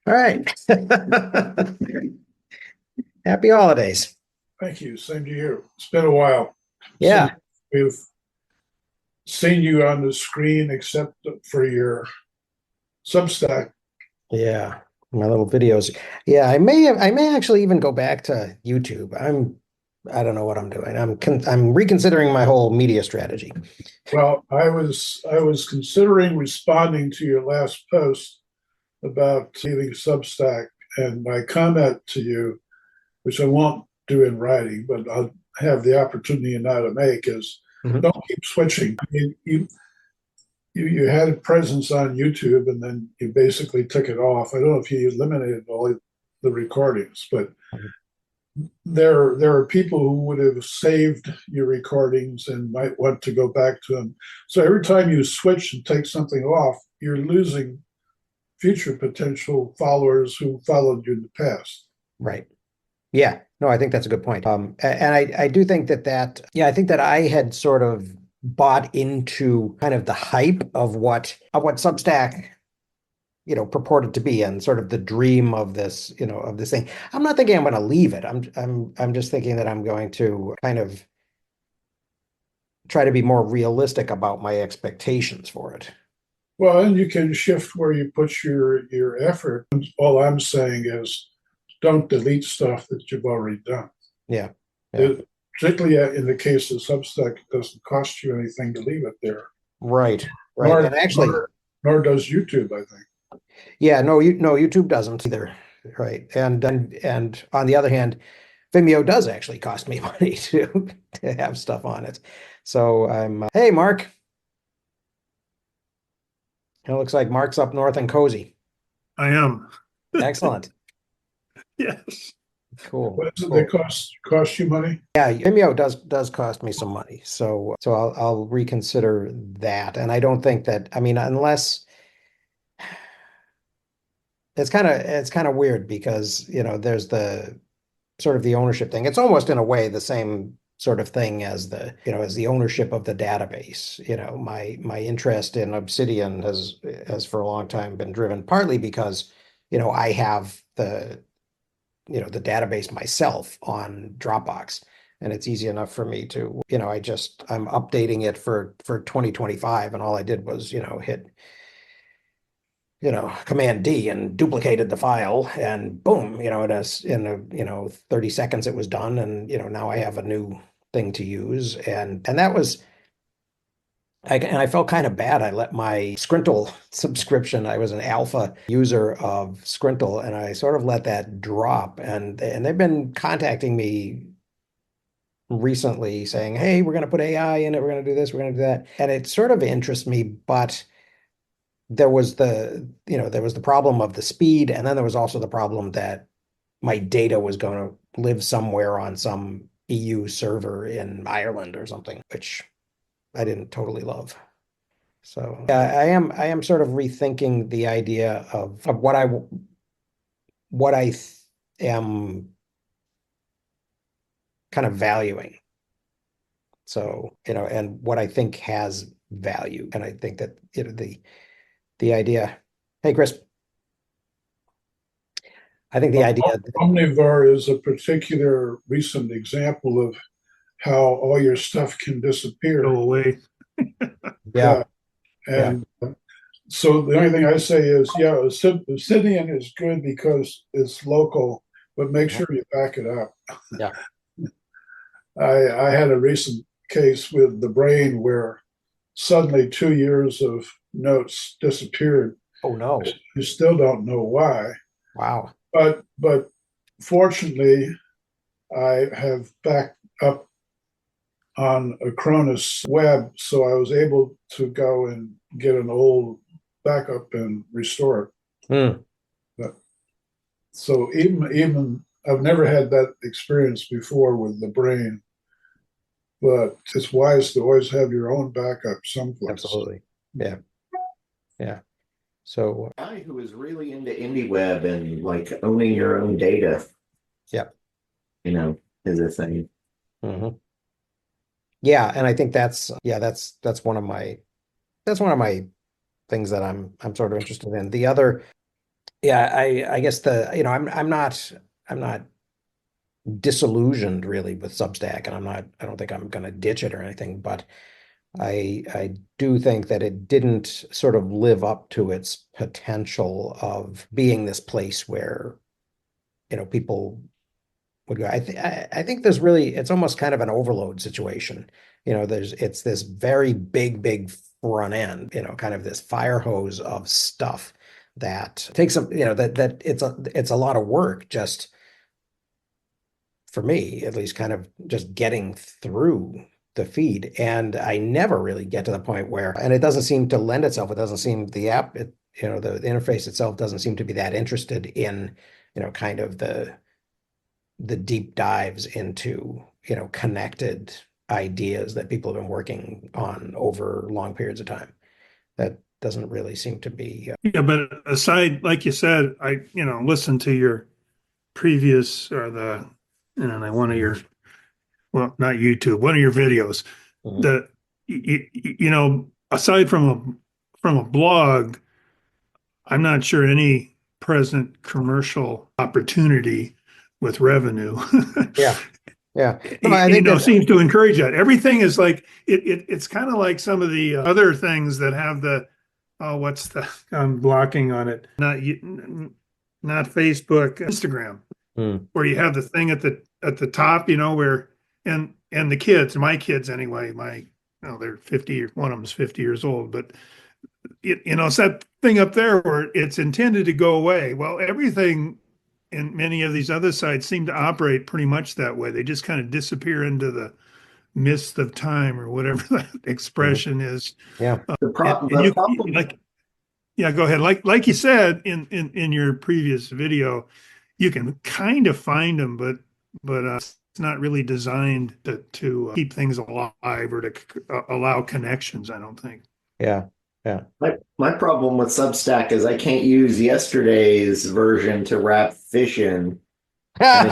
All right. Happy holidays. Thank you. Same to you. It's been a while since Yeah. we've seen you on the screen, except for your Substack. Yeah. My little videos. Yeah, I may actually even go back to YouTube. I don't know what I'm doing. I'm reconsidering my whole media strategy. Well, I was considering responding to your last post about leaving Substack, and my comment to you, which I won't do in writing, but I'll have the opportunity now to make, is Mhm. don't keep switching. I mean, you had a presence on YouTube and then you basically took it off. I don't know if you eliminated all the recordings, but there are people who would have saved your recordings and might want to go back to them. So every time you switch and take something off, you're losing future potential followers who followed you in the past. Right. Yeah. No, I think that's a good point. And I do think yeah, I think that I had sort of bought into kind of the hype of what Substack purported to be and sort of the dream of this thing. I'm not thinking I'm going to leave it. I'm just thinking that I'm going to kind of try to be more realistic about my expectations for it. Well, and you can shift where you put your effort. All I'm saying is don't delete stuff that you've already done. Yeah. Yeah. It, particularly in the case of Substack, it doesn't cost you anything to leave it there, Right. Right. And nor actually, nor does YouTube, I think. yeah, no, YouTube doesn't either. Right. And on the other hand, Vimeo does actually cost me money to have stuff on it. So hey, Mark. It looks like Mark's up north and cozy. I am. Excellent. Yes. Cool. What does it they Cool. cost you money? Yeah, Vimeo does cost me some money. So I'll reconsider that. And I don't think that, I mean, unless it's kind of weird because, there's the sort of the ownership thing. It's almost in a way the same sort of thing as the ownership of the database. My interest in Obsidian has for a long time been driven partly because, I have the database myself on Dropbox. And it's easy enough for me to, I'm updating it for 2025, and all I did was, hit Command D and duplicated the file, and boom, in 30 seconds it was done, and now I have a new thing to use, and that was. I felt kind of bad. I let my Scrintl subscription. I was an alpha user of Scrintl, and I sort of let that drop. And they've been contacting me recently saying, "Hey, we're going to put AI in it. We're going to do this. We're going to do that." And it sort of interests me, but there was the problem of the speed, and then there was also the problem that my data was going to live somewhere on some EU server in Ireland or something, which I didn't totally love. So yeah, I am sort of rethinking the idea of what I am kind of valuing. So, and what I think has value. And I think that, the idea, hey Chris, I think the idea that, Omnivore is a particular recent example of how all your stuff can disappear. Go away. yeah, Yeah, yeah, and so the only thing I say is, yeah, Obsidian is good because it's local, but make mhm, sure you back it up. yeah. I had a recent case with the brain where suddenly 2 years of notes disappeared. Oh no. You still don't know why, Wow. but fortunately, I have backed up on Acronis Web, so I was able to go and get an old backup and restore it. Hmm. But, so even I've never had that experience before with the brain, but it's wise to always have your own backup someplace. Absolutely. Yeah. Yeah. So Guy who is really into indie web and like owning your own data, yeah. you know, is a thing. Hmm. Yeah, and I think that's one of my things that I'm sort of interested in. The other Yeah, I guess I'm not disillusioned really with Substack, and I don't think I'm going to ditch it or anything, but I do think that it didn't sort of live up to its potential of being this place where, people would go. I think there's really it's almost kind of an overload situation. It's this very big front end, kind of this fire hose of stuff that takes some, that it's a lot of work just for me, at least, kind of just getting through the feed. And I never really get to the point where, and it doesn't seem to lend itself, it doesn't seem the app, the interface itself doesn't seem to be that interested in, kind of the deep dives into, connected ideas that people have been working on over long periods of time. That doesn't really seem to be. Yeah, but aside, like you said, I, listened to your previous or one of your, well, not YouTube, one of your videos. Mhm. The, aside from a blog, I'm not sure any present commercial opportunity with revenue. Yeah, yeah. No, I think that. Seems to encourage that. Everything is like it's kind of like some of the other things that have the what's the I'm blocking on it. Not Facebook, Instagram, Hmm. where you have the thing at the top, where and the kids, my kids anyway, they're 50, one of them's 50 years old, but it's that thing up there where it's intended to go away. Well, everything in many of these other sites seem to operate pretty much that way. They just kind of disappear into the mist of time or whatever that Mhm. expression is. Yeah. And The you problem, like, yeah, go ahead. Like you said in your previous video, you can kind of find them, but it's not really designed to keep things alive or to allow connections. I don't think. Yeah. Yeah. my problem with Substack is I can't use yesterday's version to wrap fish in, and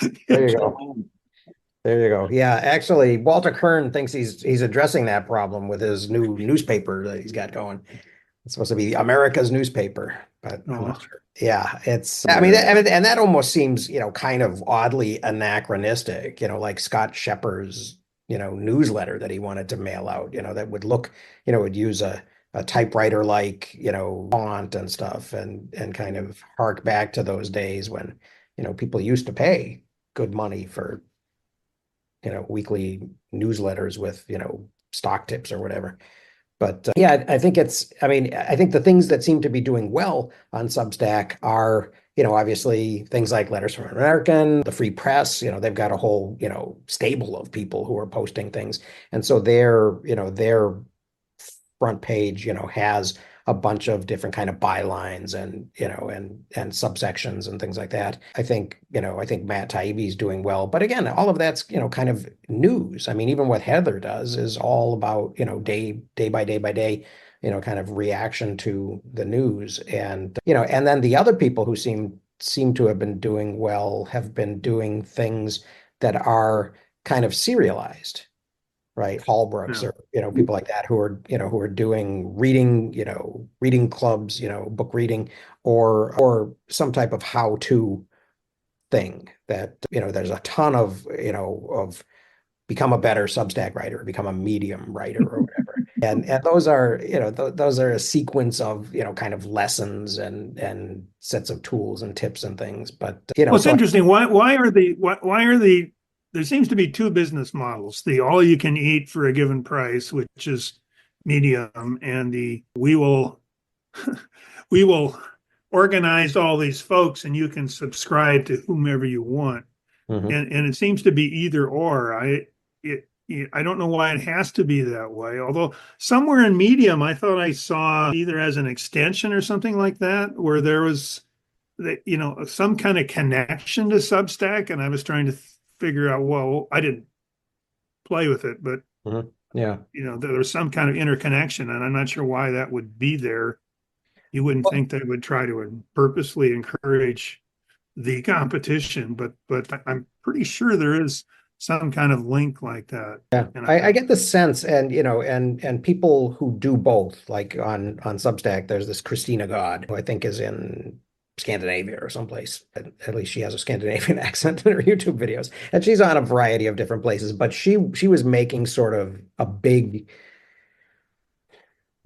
it's There you go. There you go. Yeah, actually, Walter Kern thinks he's addressing that problem with his new newspaper that he's got going. It's supposed to be America's newspaper, but I'm Oh, not sure. Yeah, it's. I uh, mean, and that almost seems, kind of oddly anachronistic. Like Scott Shepherd's, newsletter that he wanted to mail out. That would look, would use a typewriter like, font and stuff, and kind of hark back to those days when, people used to pay good money for, weekly newsletters with, stock tips or whatever. But yeah, I mean, I think the things that seem to be doing well on Substack are, obviously things like Letters from an American, the Free Press, they've got a whole, stable of people who are posting things. And so their front page, has a bunch of different kind of bylines and, and subsections and things like that. I think Matt Taibbi's doing well. But again, all of that's, kind of news. I mean, even what Heather does is all about, day by day, kind of reaction to the news. And, and then the other people who seem to have been doing well have been doing things that are kind of serialized, right? Hallbrooks yeah. or, people like that who are doing reading, reading clubs, book reading or some type of how-to thing that, there's a ton of, of become a better Substack writer, become a Medium writer or whatever. And those are, those are a sequence of, kind of lessons and sets of tools and tips and things. But, Well, it's so interesting. Why are the there seems to be two business models: the all you can eat for a given price, which is medium, and the we will organize all these folks and you can subscribe to whomever you want. Mhm. And it seems to be either or. I don't know why it has to be that way. Although somewhere in Medium, I thought I saw either as an extension or something like that, where there was some kind of connection to Substack, and I was trying to figure out. Well, I didn't play with it, but Mhm. Yeah. there was some kind of interconnection, and I'm not sure why that would be there. You wouldn't Well, think they would try to purposely encourage the competition, but I'm pretty sure there is some kind of link like that. Yeah, And I get the sense, and and people who do both, like on Substack, there's this Christina God, who I think is in Scandinavia or someplace. At least she has a Scandinavian accent in her YouTube videos, and she's on a variety of different places. But she was making sort of a big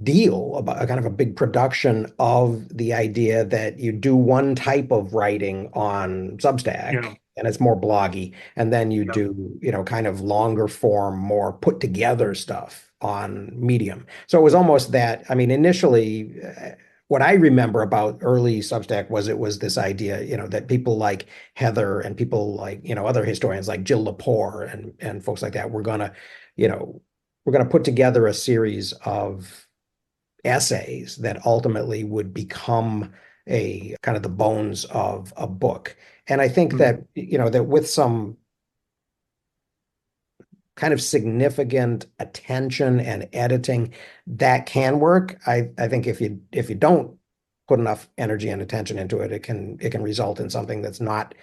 deal about a kind of a big production of the idea that you do one type of writing on Substack yeah, and it's more bloggy, and then you yeah, do, kind of longer form, more put together stuff on Medium. So it was almost that, I mean, initially, what I remember about early Substack was it was this idea, that people like Heather and people like, other historians like Jill Lepore and folks like that you know, we're gonna put together a series of essays that ultimately would become a kind of the bones of a book. And I think mhm, that, that with some kind of significant attention and editing, that can work. I think if you don't put enough energy and attention into it, it can result in something that's not,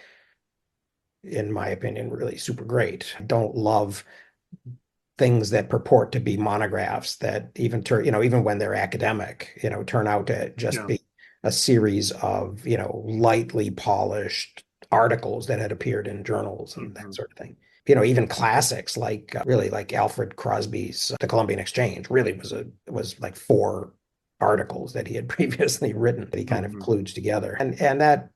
in my opinion, really super great. I don't love things that purport to be monographs that even turn, even when they're academic, turn out to just yeah, be a series of, lightly polished articles that had appeared in journals and that mhm, sort of thing. Even classics like really like Alfred Crosby's The Columbian Exchange really was like four articles that he had previously written that he kind of mhm. kludged together. And that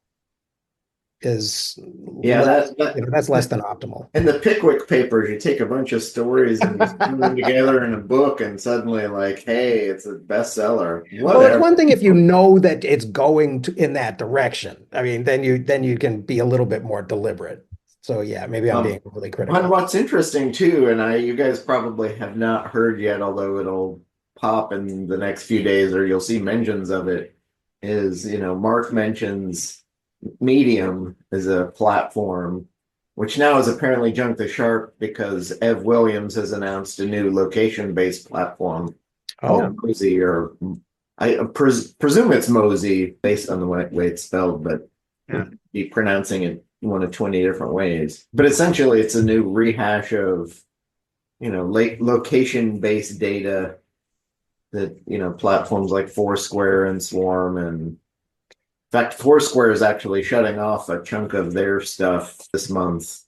is Yeah, less, that's less than optimal. and the Pickwick Papers, you take a bunch of stories and you put them together in a book, and suddenly, like, hey, it's a bestseller. Well, it's one Whatever. thing if you know that it's going in that direction. I mean, then you can be a little bit more deliberate. So yeah, maybe I'm being Um, overly and critical. what's interesting too, and you guys probably have not heard yet, although it'll pop in the next few days, or you'll see mentions of it, is, Mark mentions Medium is a platform, which now is apparently junked the shark because Ev Williams has announced a new location-based platform Oh, called Mosey, or I presume it's Mosey based on the way it's spelled, but Yeah, be pronouncing it one of 20 different ways. But essentially, it's a new rehash of, location-based data that, platforms like Foursquare and Swarm, and in fact, Foursquare is actually shutting off a chunk of their stuff this month.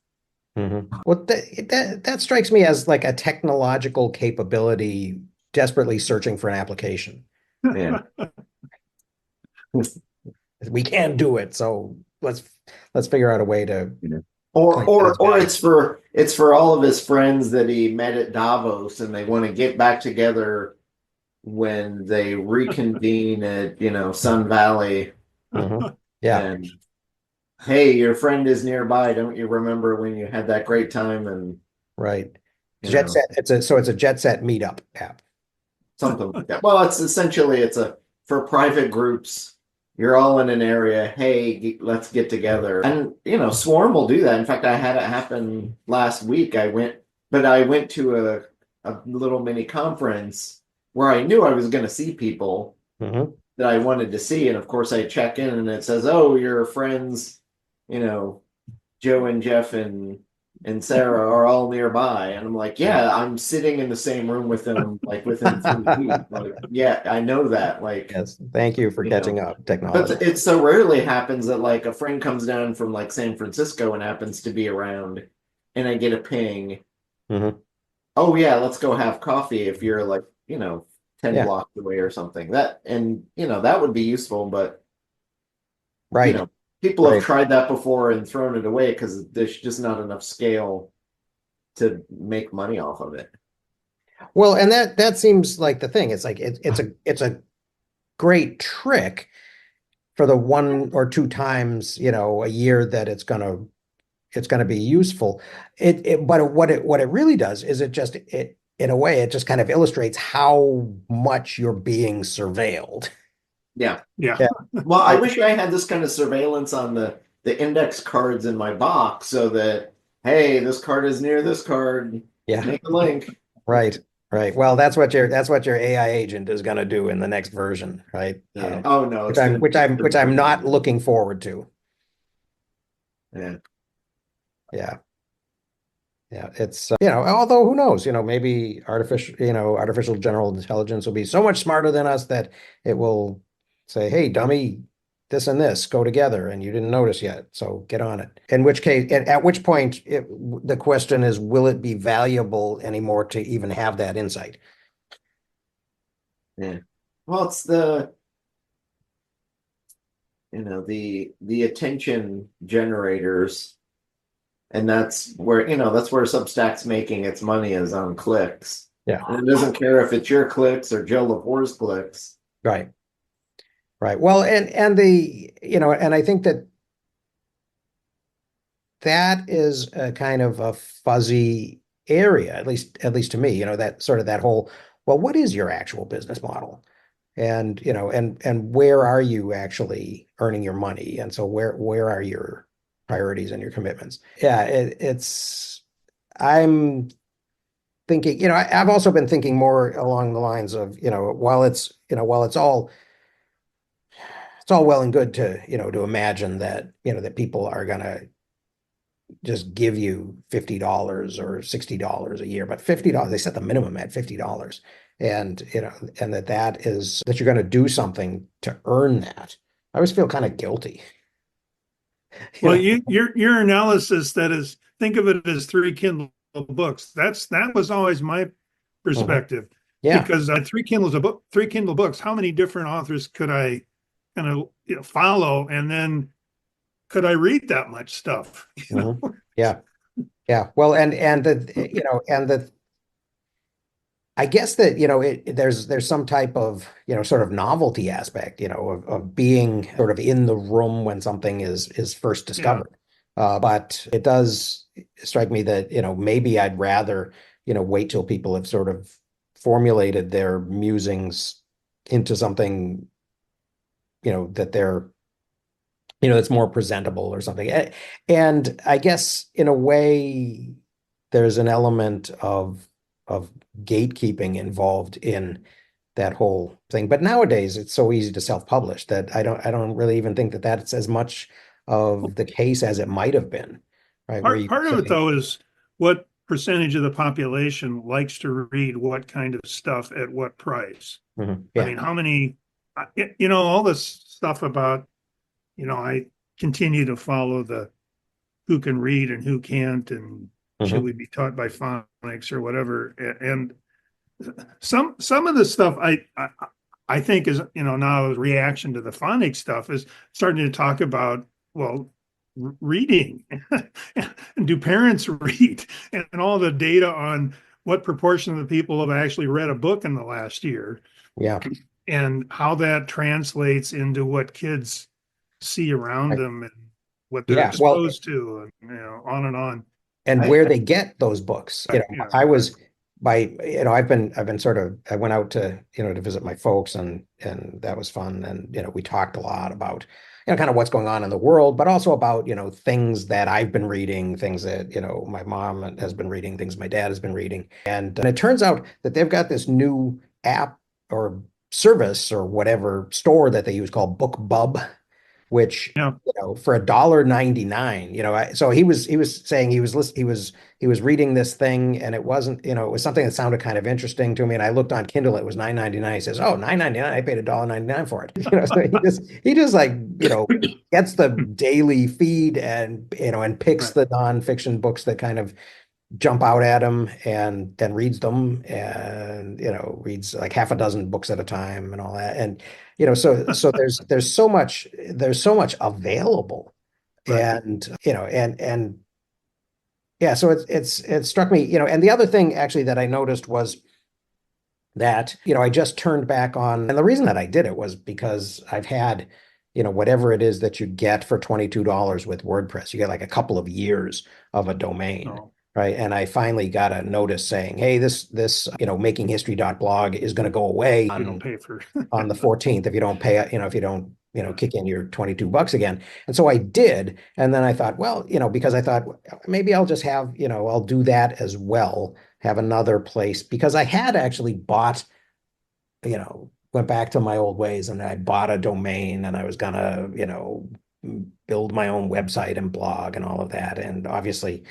well, that strikes me as like a technological capability desperately searching for an application. Yeah. We can do it, so let's figure out a way to Yeah. Or claim that or it's or valuable. it's for all of his friends that he met at Davos, and they want to get back together when they reconvene at, Sun Valley, Mhm. Yeah, and hey, your friend is nearby. Don't you remember when you had that great time? And right. you Jet know, Set. It's a Jet Set meetup app. something like that. Well, it's essentially it's a for private groups. You're all in an area. Hey, let's get together. And Swarm will do that. In fact, I had it happen last week. I went to a little mini conference where I knew I was going to see people Hmm. that I wanted to see, and of course I check in and it says, "Oh, your friends, you know, Joe and Jeff and Sarah are all nearby." And I'm like, yeah, I'm sitting in the same room with them, like within 3 feet. Like, yeah, I know that. Like, Yes, thank you for you know, catching up, but technology. it so rarely happens that like a friend comes down from like San Francisco and happens to be around, and I get a ping. Hmm. Oh yeah, let's go have coffee if you're like, 10 Yeah, blocks away or something. That would be useful, but you right, know, people have right. tried that before and thrown it away because there's just not enough scale to make money off of it. Well, and that seems like the thing. It's like it's a great trick for the one or two times, a year that it's gonna be useful. But what it really does is it in a way it just kind of illustrates how much you're being surveilled. Yeah. yeah, Yeah. Well, I Like, wish I had this kind of surveillance on the index cards in my box so that, hey, this card is near this card. yeah, Make a link. right, right. Well, that's what your AI agent is gonna do in the next version, right? Yeah. Oh no, Which it's I'm gonna which be I'm which I'm not looking forward to. yeah. Yeah. Yeah, it's although who knows, maybe artificial general intelligence will be so much smarter than us that it will say, "Hey, dummy, this and this go together, and you didn't notice yet, so get on it." In which case, at which point, the question is, will it be valuable anymore to even have that insight? Yeah. Well, it's the attention generators, and that's where Substack's making its money is on clicks. Yeah, And it doesn't care if it's your clicks or Joe Lapore's clicks. right, right. Well, and I think that is a kind of a fuzzy area, at least to me, that sort of that whole, well, what is your actual business model? And and where are you actually earning your money? And so where are your priorities and your commitments? Yeah, it's I'm thinking, I've also been thinking more along the lines of, while it's all well and good to, to imagine that, that people are gonna just give you $50 or $60 a year, but $50, they set the minimum at $50. And, and that you're going to do something to earn that. I always feel kind of guilty. You Well, know? your analysis that is, think of it as three Kindle books. That was always my Mhm. perspective, Yeah. because three Kindle books. How many different authors could I kind of follow, and then could I read that much stuff? Mhm. Yeah. Yeah. Well, and the, and the I guess that, there's some type of, sort of novelty aspect, of being sort of in the room when something is first Yeah. discovered. But it does strike me that, maybe I'd rather, wait till people have sort of formulated their musings into something, that they're, that's more presentable or something. And I guess in a way, there's an element of gatekeeping involved in that whole thing. But nowadays, it's so easy to self-publish that I don't really even think that that's as much of the case as it might have been, right? Where you Part of it say, though is what percentage of the population likes to read what kind of stuff at what price. mhm, I yeah, mean, how many, all this stuff about, I continue to follow the who can read and who can't, and should mhm, we be taught by phonics or whatever. And some of the stuff I think is, now a reaction to the phonics stuff is starting to talk about, well, reading and do parents read, and all the data on what proportion of the people have actually read a book in the last year, yeah, and how that translates into what kids see around right, them and what they're yeah. Well, exposed to, and on and on. and I where they get those books. Right, yeah, I right, was I've been sort of, I went out to, to visit my folks, and that was fun. And, we talked a lot about, kind of what's going on in the world, but also about, things that I've been reading, things that, my mom has been reading, things my dad has been reading. And it turns out that they've got this new app or service or whatever store that they use called BookBub, which, yeah. for $1.99, so he was saying he was reading this thing, and it wasn't, it was something that sounded kind of interesting to me, and I looked on Kindle, it was 9.99. He says, "Oh, 9.99, I paid $1.99 for it." So he just like, gets the daily feed, and and picks Right. the nonfiction books that kind of jump out at him, and then reads them, and reads like half a dozen books at a time and all that. And so there's so much available. Right. And yeah, so it struck me, and the other thing actually that I noticed was that, I just turned back on, and the reason that I did it was because I've had, whatever it is that you get for $22 with WordPress. You get like a couple of years of a domain, No, right? And I finally got a notice saying, "Hey, this makinghistory.blog is going to go away you don't pay for. on the 14th if you don't pay, if you don't, kick in your $22 again." And so I did. And then I thought, well, because I thought maybe I'll just have, I'll do that as well, have another place, because I had actually bought, went back to my old ways, and I bought a domain, and I was gonna, build my own website and blog and all of that. And obviously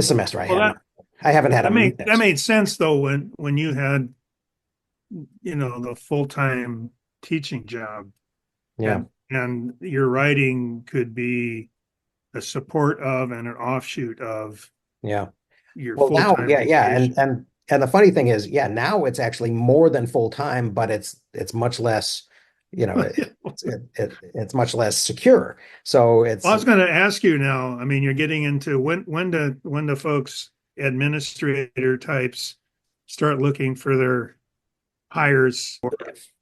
This semester I Well, have not. I haven't had a that minute. made sense though when you had, the full-time teaching job, Yeah. and your writing could be a support of and an offshoot of Yeah. your Well, now, full-time yeah, vocation. and the funny thing is, yeah, now it's actually more than full time, but it's much less, it's much less secure. So Well, it's I was going to ask you now. I mean, you're getting into when the folks administrator types start looking for their hires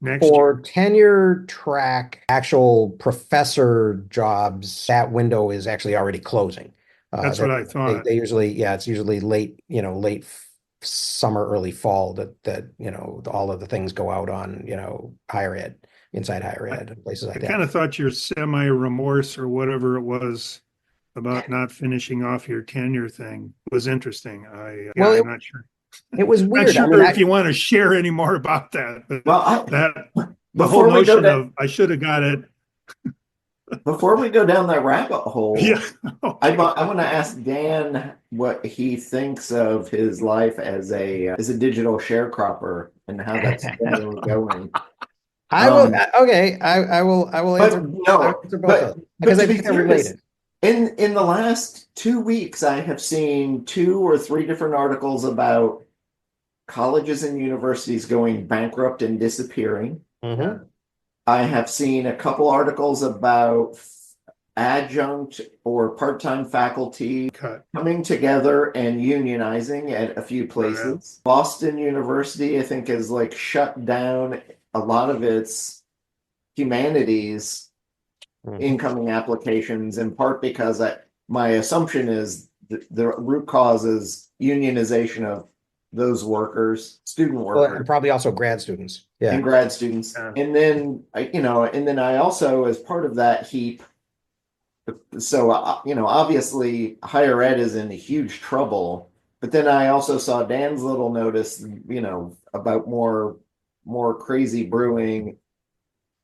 next year. for tenure track actual professor jobs, that window is actually already closing. That's what I thought. They usually, yeah, it's usually late, late summer, early fall that all of the things go out on, higher ed, inside higher I, ed, and places I like kind that. of thought your semi remorse or whatever it was about not finishing off your tenure thing was interesting. Yeah, Well, I'm not sure. it was Not weird. I sure mean, if you want to share any more about that, but Well, that the whole before we go notion down of I should have got it. before we go down that rabbit hole, Yeah. Okay. I want to ask Dan what he thinks of his life as a digital sharecropper and how that's been and going. I will. Um, Okay, I will but answer. I will no, answer both those but because I to be think they're serious, related. in the last 2 weeks, I have seen two or three different articles about colleges and universities going bankrupt and disappearing. Hmm. I have seen a couple articles about adjunct or part-time faculty Cut. coming together and unionizing at a few Yeah. places. Boston University, I think, has like shut down a lot of its humanities Hmm. incoming applications, in part because my assumption is the root cause is unionization of those workers, student Well, workers, and probably also grad students. Yeah. and grad students. Yeah. And then I also, as part of that heap, so obviously higher ed is in huge trouble. But then I also saw Dan's little notice, about more crazy brewing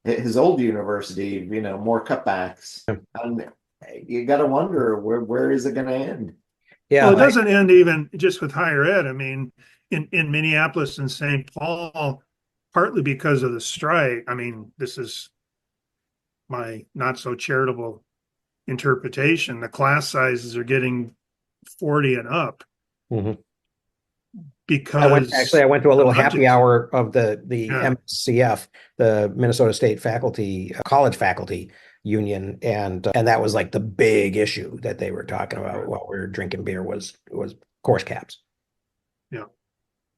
at his old university, more cutbacks. And you got to wonder where is it going to end? Well, Yeah. it doesn't end even just with higher ed. I mean, in Minneapolis and St. Paul, partly because of the strike. I mean, this is my not so charitable interpretation. The class sizes are getting 40 and up Mhm. because I went to a the little happy budgets. hour of the Yeah. MCF, the Minnesota State Faculty College Faculty Union, and that was like the big issue that they were talking about Right. while we were drinking beer was course caps. Yeah.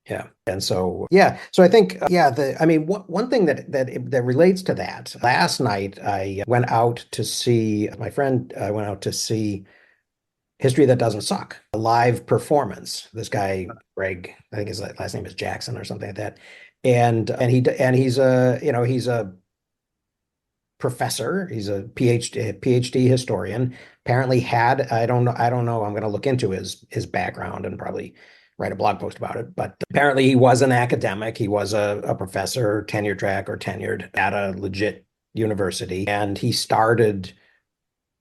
Yeah. And so, yeah. So I think, yeah, I mean, one thing that relates to that, last night I went out to see my friend, I went out to see History That Doesn't Suck, a live performance. This guy, Greg, I think his last name is Jackson or something like that. And he's a professor. He's a PhD historian. Apparently had, I don't know. I'm going to look into his background and probably write a blog post about it. But apparently he was an academic. He was a professor, tenure track or tenured at a legit university. And he started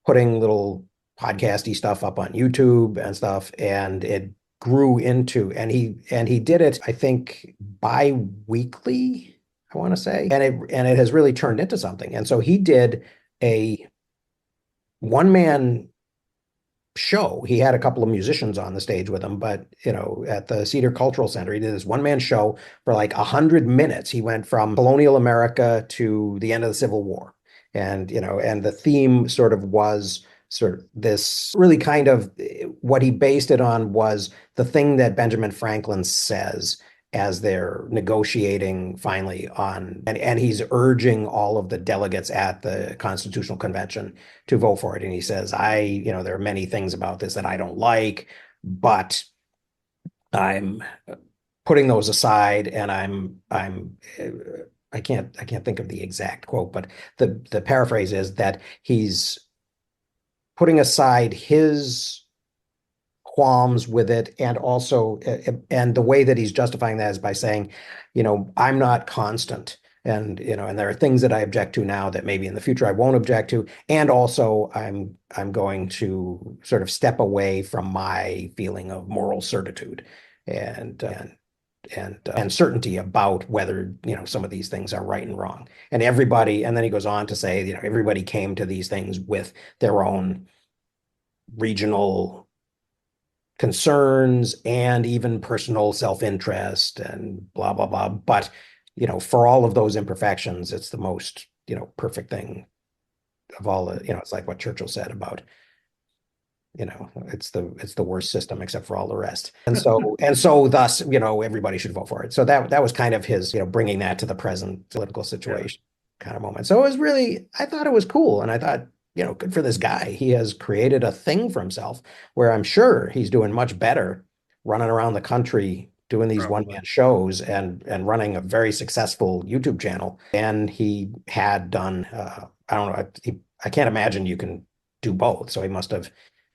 putting little podcasty stuff up on YouTube and stuff. And it grew into, and he did it, I think, bi-weekly, I want to say. And it has really turned into something. And so he did a one-man show. He had a couple of musicians on the stage with him, but at the Cedar Cultural Center, he did this one-man show for like 100 minutes. He went from colonial America to the end of the Civil War. And the theme sort of was sort of this really kind of what he based it on was the thing that Benjamin Franklin says as they're negotiating finally on, and he's urging all of the delegates at the Constitutional Convention to vote for it. And he says, there are many things about this that I don't like, but I'm putting those aside, and I can't think of the exact quote, but the paraphrase is that he's putting aside his qualms with it, and also and the way that he's justifying that is by saying, I'm not constant. and there are things that I object to now that maybe in the future I won't object to. And also I'm going to sort of step away from my feeling of moral certitude and certainty about whether, some of these things are right and wrong. And then he goes on to say, everybody came to these things with their own regional concerns and even personal self-interest and blah, blah, blah. But, for all of those imperfections, it's the most, perfect thing of all the, it's like what Churchill said about, it's the worst system except for all the rest. And so thus, everybody should vote for it. So that was kind of his, bringing that to the present political situation kind of moment. So it was really, I thought it was cool. And I thought, good for this guy. He has created a thing for himself where I'm sure he's doing much better running around the country doing these one-man shows and running a very successful YouTube channel. And he had done, I don't know, I can't imagine you can do both. So he must have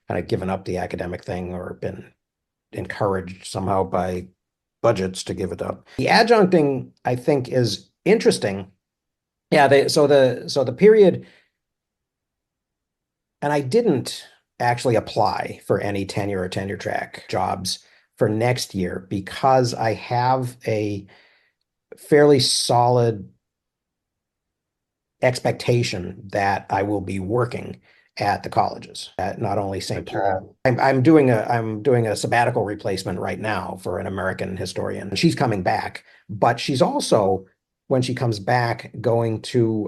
kind of given up the academic thing or been encouraged somehow by budgets to give it up. The adjuncting, I think, is interesting. Yeah, so the period, and I didn't actually apply for any tenure or tenure track jobs for next year because I have a fairly solid expectation that I will be working at the colleges, at not only St. Paul. I'm doing a sabbatical replacement right now for an American historian. She's coming back, but she's also, when she comes back, going to.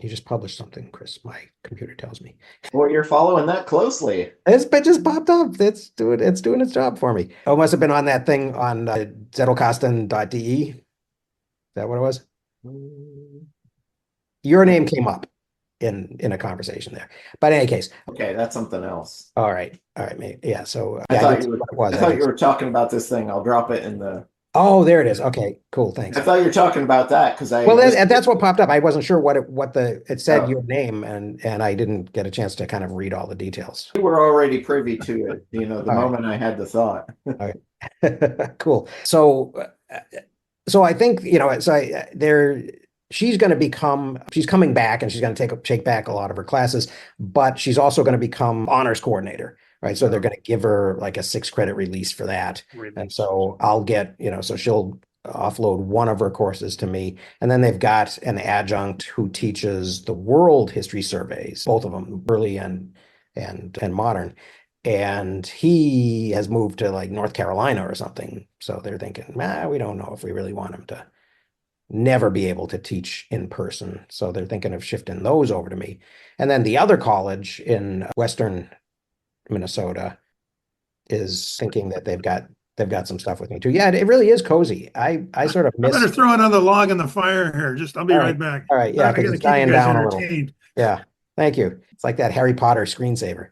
You just published something, Chris. My computer tells me. Well, you're following that closely. It just popped up. It's doing its job for me. Oh, it must have been on that thing on zettelkasten.de. Is that what it was? Your name came up in a conversation there. But in any case. Okay, that's something else. All right, maybe. Yeah. So I yeah, thought you were talking about this thing. I'll drop it in the. Oh, there it is. Okay, cool. Thanks. I thought you were talking about that because Well, that's what popped up. I wasn't sure it said your name, and I didn't get a chance to kind of read all the details. We were already privy to it, the moment I had the thought. All right. Cool. So I think, she's coming back and she's going to take back a lot of her classes, but she's also going to become honors coordinator, right? So they're going to give her like a 6-credit release for that. And so I'll get, so she'll offload one of her courses to me. And then they've got an adjunct who teaches the world history surveys, both of them, early and modern. And he has moved to like North Carolina or something. So they're thinking, we don't know if we really want him to never be able to teach in person. So they're thinking of shifting those over to me. And then the other college in Western Minnesota is thinking that they've got some stuff with me too. Yeah, it really is cozy. I sort of miss. I better throw another log in the fire here. I'll be right back. All right, yeah, because it's dying down a little. Yeah, thank you. It's like that Harry Potter screensaver.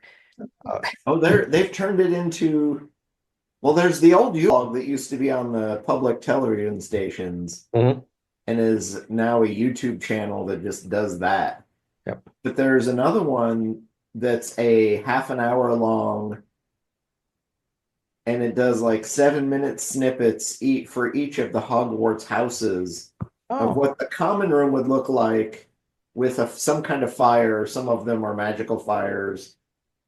They've turned it into. Well, there's the old log that used to be on the public television stations, and is now a YouTube channel that just does that. Yep. But there's another one that's a half an hour long, and it does like 7-minute snippets for each of the Hogwarts houses of what the common room would look like with some kind of fire. Some of them are magical fires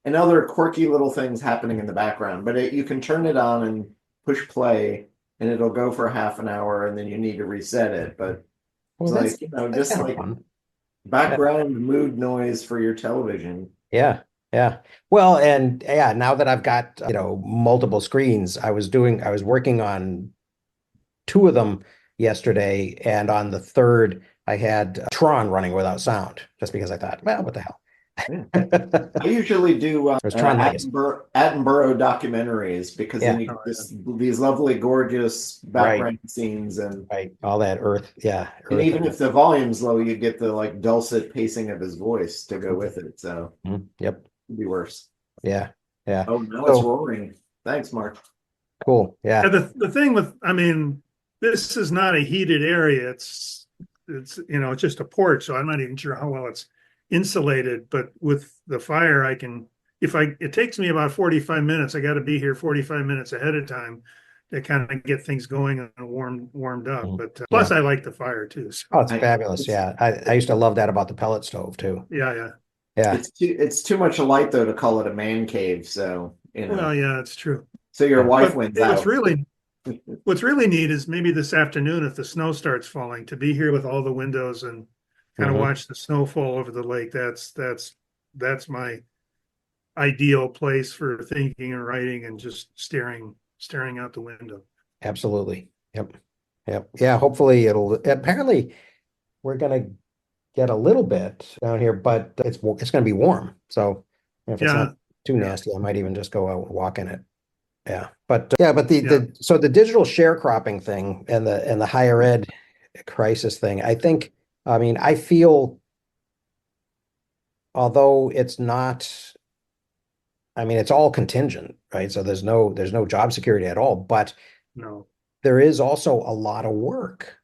and other quirky little things happening in the background. But you can turn it on and push play, and it'll go for half an hour, and then you need to reset it. But it's just like fun. Background mood noise for your television. Yeah. Well, and now that I've got, multiple screens, I was working on 2 of them yesterday, and on the third, I had Tron running without sound, just because I thought, well, what the hell? I usually do Attenborough documentaries because then you get these lovely, gorgeous background scenes and all that earth. Yeah. And even if the volume's low, you get the like dulcet pacing of his voice to go with it. So yep, it'd be worse. Yeah. Oh, now it's roaring. Thanks, Mark. Cool. Yeah. The thing with, this is not a heated area. It's it's just a porch, so I'm not even sure how well it's insulated. But with the fire, it takes me about 45 minutes. I got to be here 45 minutes ahead of time kind of get things going and warmed up. Mhm. But Yeah. plus, I like the fire too. So Oh, it's I, fabulous. it's, Yeah. I used to love that about the pellet stove too. yeah, yeah. Yeah. it's too much light though to call it a man cave. So, Well, yeah, it's true. so your Yeah. wife But wins what's out. really neat is maybe this afternoon, if the snow starts falling, to be here with all the windows and kind of Mhm. watch the snow fall over the lake. That's my ideal place for thinking and writing and just staring out the window. Absolutely. Yep. Yep. Yeah. Hopefully apparently we're going to get a little bit down here, but it's going to be warm. So if it's not Yeah, too yeah, nasty, I might even just go out and walk in it. Yeah. But yeah, but yeah. the digital sharecropping thing and the higher ed crisis thing, I mean, I feel although it's not, I mean, it's all contingent, right? So there's no job security at all, but No, there is also a lot of work.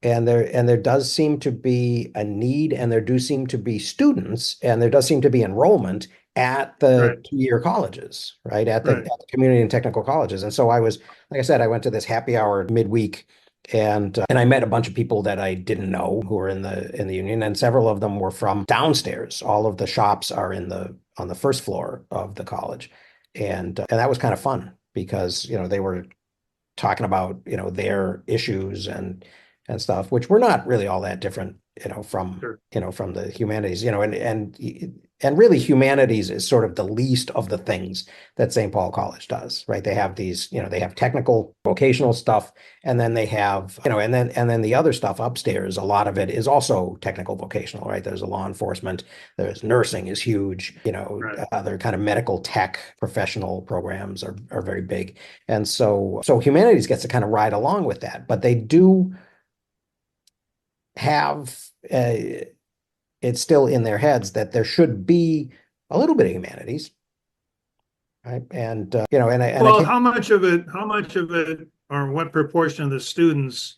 And there does seem to be a need, and there do seem to be students, and there does seem to be enrollment at the right, 2-year colleges, right? At right. the community and technical colleges. And so like I said, I went to this happy hour midweek, and I met a bunch of people that I didn't know who were in the union, and several of them were from downstairs. All of the shops are on the first floor of the college, and that was kind of fun because they were talking about their issues and stuff, which were not really all that different from Sure. from the humanities, and really humanities is sort of the least of the things that St. Paul College does, right? They have they have technical vocational stuff, and then they have and then the other stuff upstairs, a lot of it is also technical vocational, right? There's a law enforcement, there's nursing is huge, Right. other kind of medical tech professional programs are very big. And so humanities gets to kind of ride along with that, but they do have it's still in their heads that there should be a little bit of humanities, right? And and I Well, can't. how much of it, or what proportion of the students?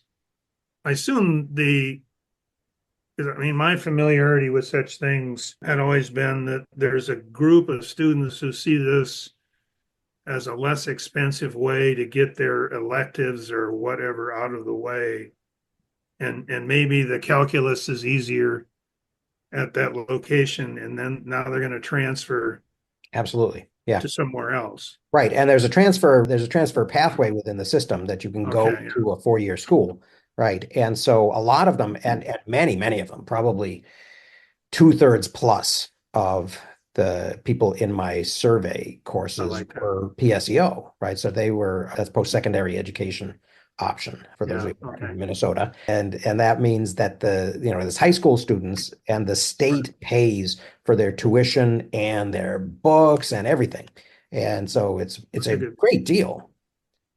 I assume the 'cause, I mean, my familiarity with such things had always been that there's a group of students who see this as a less expensive way to get their electives or whatever out of the way. And maybe the calculus is easier at that location, and then now they're going to transfer Absolutely, yeah. to somewhere else. Right. And there's a transfer pathway within the system that you can go Okay, yeah, to a 4-year school, right? And so a lot of them, and many of them, probably 2/3 plus of the people in my survey I courses like that. were PSEO, right? So that's post-secondary education option for those Yeah, of you who are okay, in Minnesota. And that means that there's high school students, and the state pays for their tuition and their books and everything. And so it's that's a a good. great deal.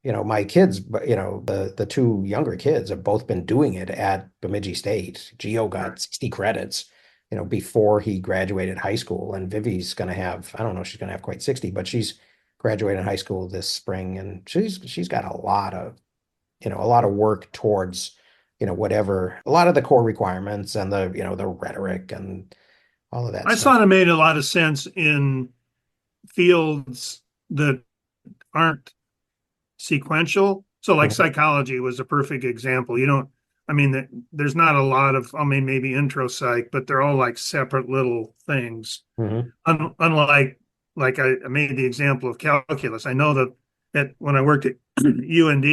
My kids, the two younger kids have both been doing it at Bemidji State. Gio Right. got 60 credits, before he graduated high school. And Vivi's going to have, I don't know, she's going to have quite 60, but she's graduating high school this spring, and she's got a lot of work towards, whatever, a lot of the core requirements and the rhetoric and all of that I stuff. thought it made a lot of sense in fields that aren't sequential. So, like Mhm, psychology was a perfect example. You don't, I mean, there's not a lot of, I mean, maybe intro psych, but they're all like separate little things. mhm, Unlike, like I made the example of calculus. I know that when I worked at UND,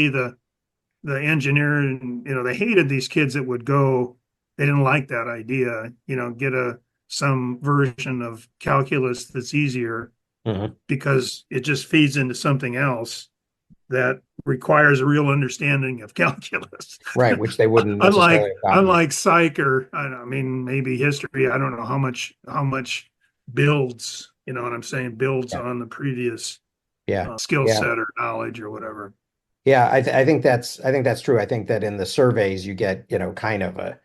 the engineer and they hated these kids that would go. They didn't like that idea. Get some version of calculus that's easier mhm. because it just feeds into something else that requires a real understanding of calculus. Right, which they wouldn't necessarily unlike have gotten. unlike psych or I mean maybe history. I don't know how much builds. You know what I'm saying? Builds Yeah, on the previous yeah, skill yeah. set or knowledge or whatever. Yeah, I think that's true. I think that in the surveys you get, kind of a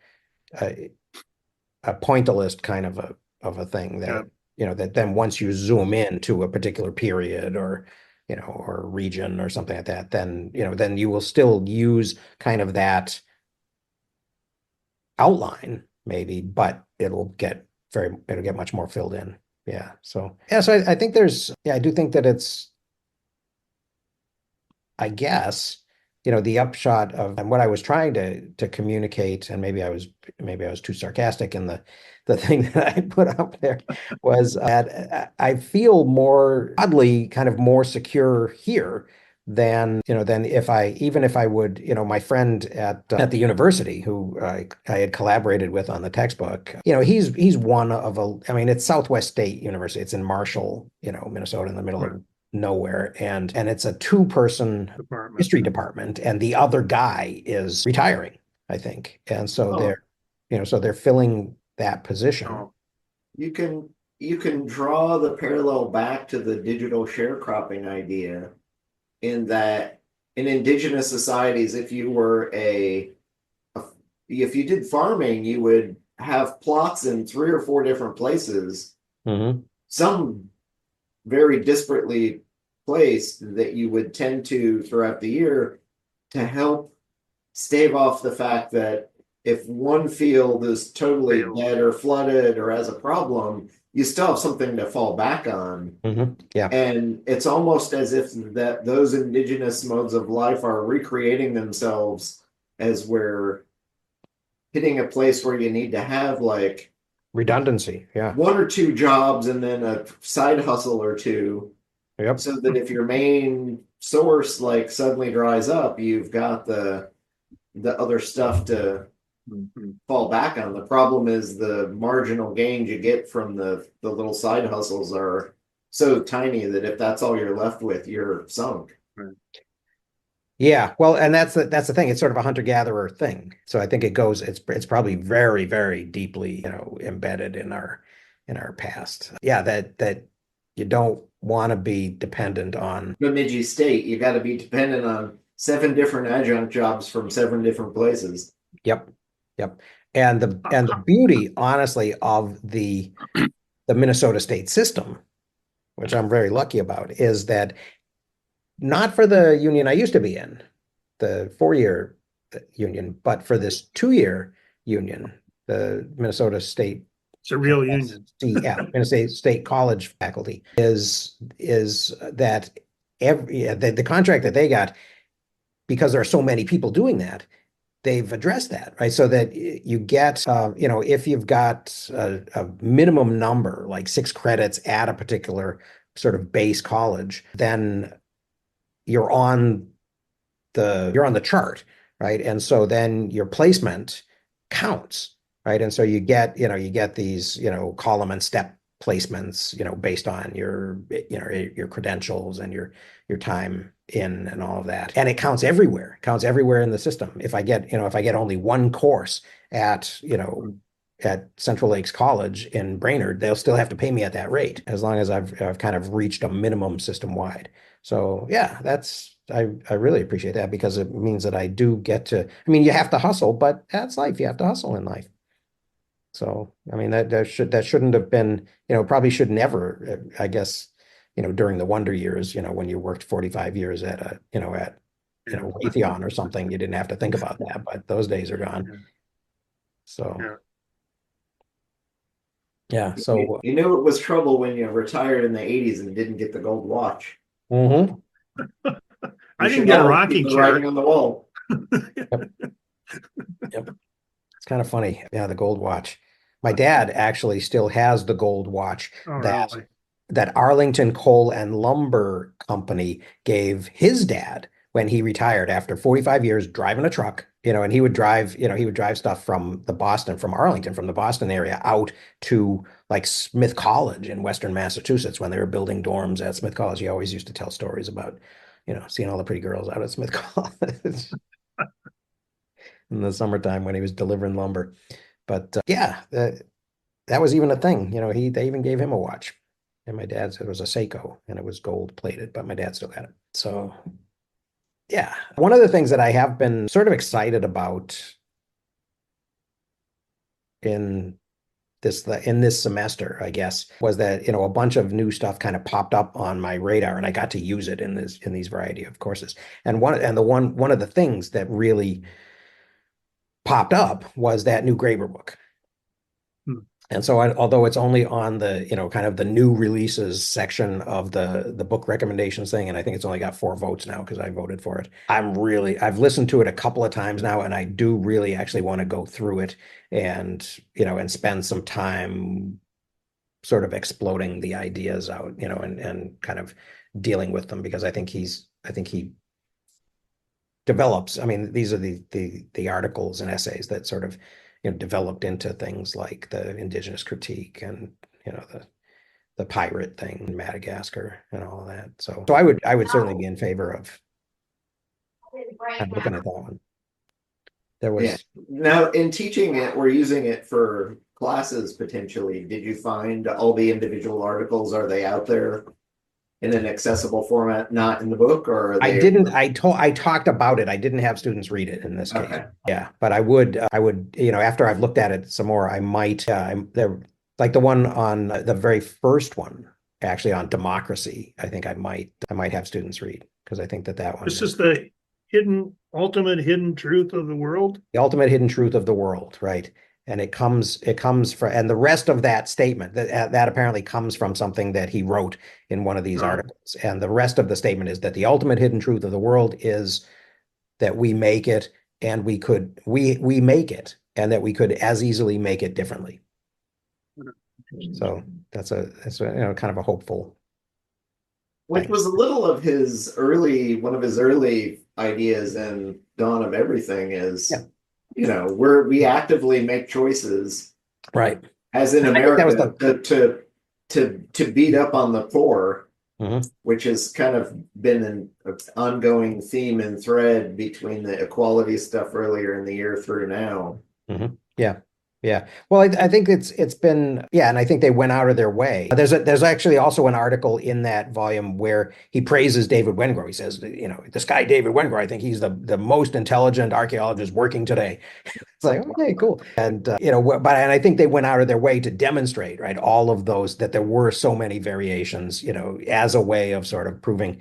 a pointillist kind of a thing Yeah, that then once you zoom in to a particular period or region or something like that, then you will still use kind of that outline maybe, but it'll get much more filled in. Yeah. So I think I do think that I guess, the upshot of and what I was trying to communicate, and maybe I was too sarcastic in the thing that I put up there was that I feel more oddly kind of more secure here than even if I would, my friend at the university who I had collaborated with on the textbook, he's one of I mean, it's Southwest State University. It's in Marshall, Minnesota, in the middle Right. of nowhere, and it's a two-person Department. history department, and the other guy is retiring, I think, and so Oh, they're filling that position. Oh, you can draw the parallel back to the digital sharecropping idea in that in indigenous societies, if you were if you did farming, you would have plots in 3 or 4 different places, Hmm. some very disparately placed that you would tend to throughout the year to help stave off the fact that if one field is totally failed. dead or flooded or has a problem, you still have something to fall back on. Yeah. And it's almost as if that those indigenous modes of life are recreating themselves as we're hitting a place where you need to have like Redundancy. Yeah. 1 or 2 jobs and then a side hustle or two, Yep. so that if your main source like suddenly dries up, you've got the other stuff to Mhm. fall back on. The problem is the marginal gains you get from the little side hustles are so tiny that if that's all you're left with, you're sunk. Right. Yeah, well, and that's the thing. It's sort of a hunter-gatherer thing. So I think it's probably very, very deeply, embedded in our past. Yeah, that you don't want to be dependent on. Bemidji State, you got to be dependent on 7 different adjunct jobs from 7 different places. Yep. Yep. And the beauty, honestly, of the Minnesota state system, which I'm very lucky about, is that not for the union I used to be in, the 4-year union, but for this 2-year union, the Minnesota State It's a real union. SCF, Minnesota State College faculty, is that the contract that they got, because there are so many people doing that, they've addressed that, right? So that you get, if you've got a minimum number, like 6 credits at a particular sort of base college, then you're on the chart, right? And so then your placement counts, right? And so you get these, column and step placements, based on your credentials and your time in and all of that. And it counts everywhere. It counts everywhere in the system. If I get only one course at Central Lakes College in Brainerd, they'll still have to pay me at that rate as long as I've kind of reached a minimum system wide. So yeah, I really appreciate that because it means that I do get to. I mean, you have to hustle, but that's life. You have to hustle in life. So I mean that shouldn't have been, probably should never, I guess, during the wonder years, when you worked 45 years at Raytheon or something, you didn't have to think about that, but those days are gone. Yeah. So Yeah. yeah, You, so you knew it was trouble when you retired in the 80s and didn't get the gold watch. mhm. I You didn't should get a all rocking keep the chair. writing on the wall. Yep. It's kind of funny. Yeah, the gold watch. My dad actually still has the gold watch Oh, that really? that Arlington Coal and Lumber Company gave his dad when he retired after 45 years driving a truck, and he would drive stuff from Arlington, from the Boston area out to like Smith College in Western Massachusetts when they were building dorms at Smith College. He always used to tell stories about, seeing all the pretty girls out at Smith College in the summertime when he was delivering lumber. But yeah, that was even a thing. They even gave him a watch. And my dad said it was a Seiko and it was gold plated, but my dad still had it. So yeah, one of the things that I have been sort of excited about in this semester, I guess, was that, a bunch of new stuff kind of popped up on my radar and I got to use it in these variety of courses. And one of the things that really popped up was that new Graeber book. Hmm. And so although it's only on the, kind of the new releases section of the book recommendations thing, and I think it's only got 4 votes now because I voted for it. I've listened to it a couple of times now, and I do really actually want to go through it and, and spend some time sort of exploding the ideas out, and kind of dealing with them because I think he develops. I mean, these are the articles and essays that sort of, developed into things like the indigenous critique and, the pirate thing in Madagascar and all of that. So I would certainly be in favor of looking at that one. There Yeah. was Now, in teaching it, we're using it for classes potentially. Did you find all the individual articles? Are they out there in an accessible format, not in the book, or are I they? didn't I talked about it. I didn't have students read it in this case. Okay. Yeah, but I would, after I've looked at it some more, I might there like the one on the very first one actually on democracy. I think I might have students read because I think that one This is the ultimate hidden truth of the world. the ultimate hidden truth of the world, right? And it comes from, and the rest of that statement that apparently comes from something that he wrote in one of these Oh, articles. And the rest of the statement is that the ultimate hidden truth of the world is that we make it and we make it and that we could as easily make it differently. So that's a kind of a hopeful Which thing. was a little of one of his early ideas and Dawn of Everything is, Yeah. we actively make choices Right. as in I think that was America to beat up on the poor, Mhm. which has kind of been an ongoing theme and thread between the equality stuff earlier in the year through now. Mhm. Yeah. Yeah. Well, I think it's been, yeah, and I think they went out of their way. There's actually also an article in that volume where he praises David Wengrow. He says, this guy David Wengrow, I think he's the most intelligent archaeologist working today. It's like, okay, cool. And and I think they went out of their way to demonstrate, right, all of those, that there were so many variations, as a way of sort of proving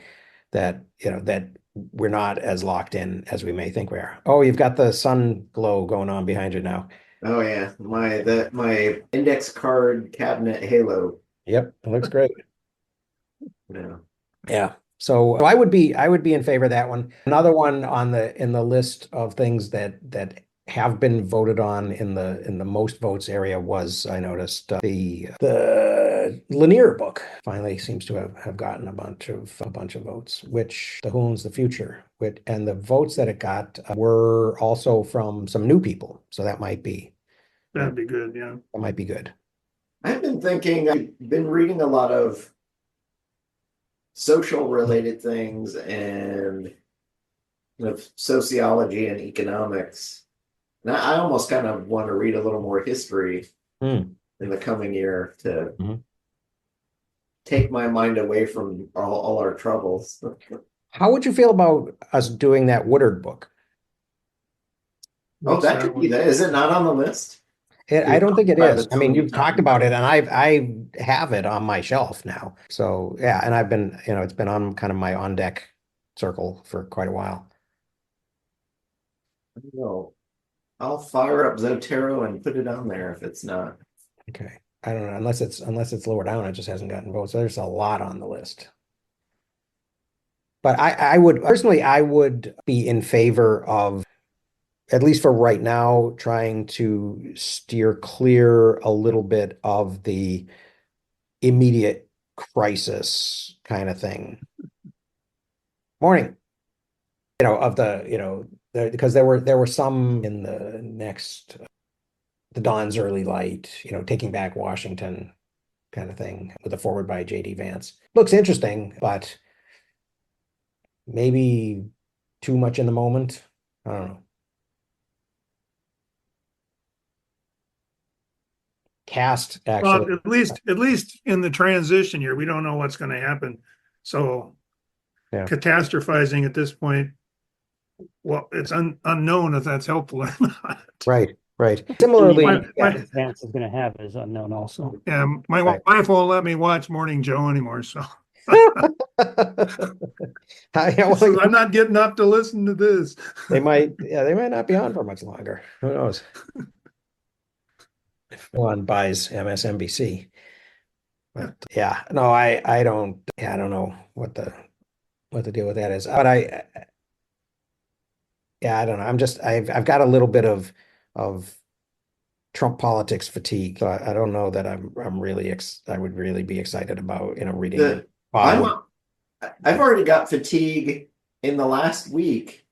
that, that we're not as locked in as we may think we are. Oh, you've got the sun glow going on behind you now. Oh yeah, my index card cabinet halo. Yep, it looks great. Yeah. Yeah. So I would be in favor of that one. Another one on in the list of things that have been voted on in the most votes area was, I noticed, the Lanier book finally seems to have gotten a bunch of votes, which The Who Owns the Future, and the votes that it got were also from some new people. So that'd be good. Yeah. that might be good. I've been reading a lot of social related things and sociology and economics. And I almost kind of want to read a little more history Hmm. in the coming year to Mhm. take my mind away from all our troubles. How would you feel about us doing that Woodard book? Oh, What's that that could be one? that. Is it not on the list? I We've don't think talked it about is. it I so mean, many you've talked times. about it, and I have it on my shelf now. So yeah, and I've been, it's been on kind of my on deck circle for quite a while. No, I'll fire up Zotero and put it on there if it's not. Okay. I don't know, unless it's lower down, it just hasn't gotten votes. So there's a lot on the list. But I would personally, I would be in favor of, at least for right now, trying to steer clear a little bit of the immediate crisis kind of thing. Morning. Of because there were some in the Dawn's Early Light, Taking Back Washington kind of thing with a forward by J.D. Vance. Looks interesting, but maybe too much in the moment. I don't know. Cast Well, actually. at least in the transition year, we don't know what's going to happen. So Yeah. catastrophizing at this point, well, it's unknown if that's helpful or not. Right. Right. The Similarly, My, yeah. my, Vance is going to have is unknown also. yeah, my Right. wife won't let me watch Morning Joe anymore. So Yeah, she says, well, I'm not getting up to listen to this. they might not be on for much longer. Who knows? one buys MSNBC. But yeah, no, I don't, yeah, I don't know what the deal with that is. But yeah, I don't know. I've got a little bit of Trump politics fatigue. So I don't know that I'm really I would really be excited about, reading The I'm Bob. I've already got fatigue in the last week.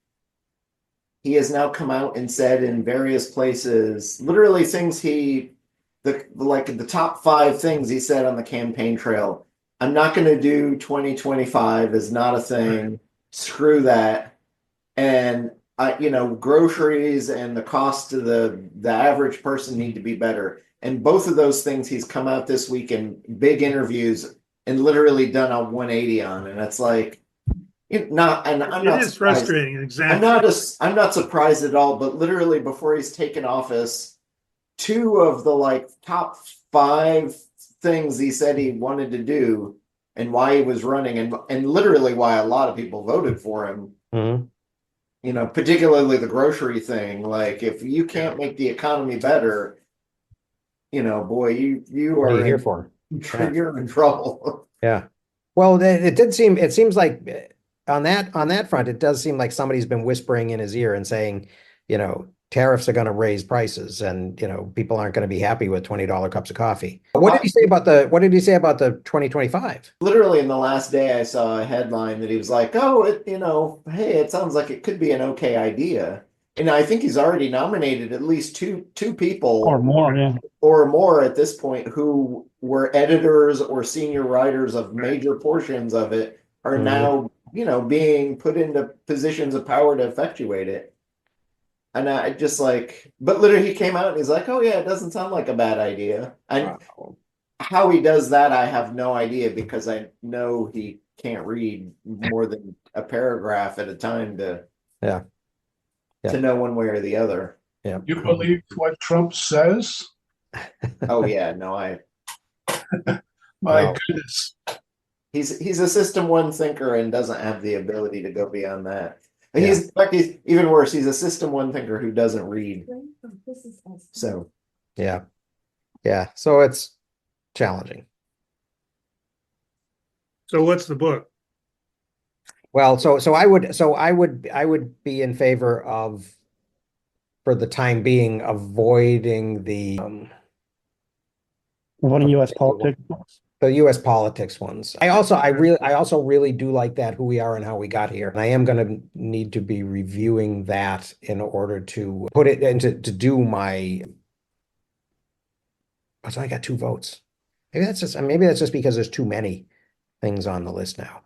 He has now come out and said in various places, literally things the top five things he said on the campaign trail. I'm not going to do 2025 is not a thing. Screw that. And groceries and the cost to the average person need to be better. And both of those things he's come out this week in big interviews and literally done a 180 on. And it's like, not, and I'm It not is surprised. frustrating, exactly. I'm not surprised at all, but literally before he's taken office, two of the top five things he said he wanted to do and why he was running and literally why a lot of people voted for him, Mhm. particularly the grocery thing. Like if you can't make the economy better, boy, you What are you are here in for? Yeah. you're in trouble. Yeah. Well, it seems like on that front, it does seem like somebody's been whispering in his ear and saying, tariffs are going to raise prices and, people aren't going to be happy with $20 cups of coffee. What did he say about the 2025? Literally in the last day I saw a headline that he was like, "Oh, hey, it sounds like it could be an okay idea." And I think he's already nominated at least two Or people more, yeah. or more at this point who were editors or senior writers of major portions of it are Mhm. now, being put into positions of power to effectuate it. And I just but literally he came out and he's like, "Oh yeah, it doesn't sound like a bad idea." And Wow. how he does that, I have no idea because I know he can't read more than a paragraph at a time Yeah. to Yeah. know one way or the other. Yeah. You believe what Trump says? Oh yeah, no, My Well, goodness. he's a system one thinker and doesn't have the ability to go beyond that. yeah. In fact, he's even worse. He's a system one thinker who doesn't read. So Yeah. Yeah. So it's challenging. So what's the book? Well, I would be in favor of, for the time being, avoiding One of US politics. the U.S. politics ones. I also really do like that Who We Are and How We Got Here. And I am going to need to be reviewing that in order to put it into to do my. So I got 2 votes. Maybe that's just because there's too many things on the list now.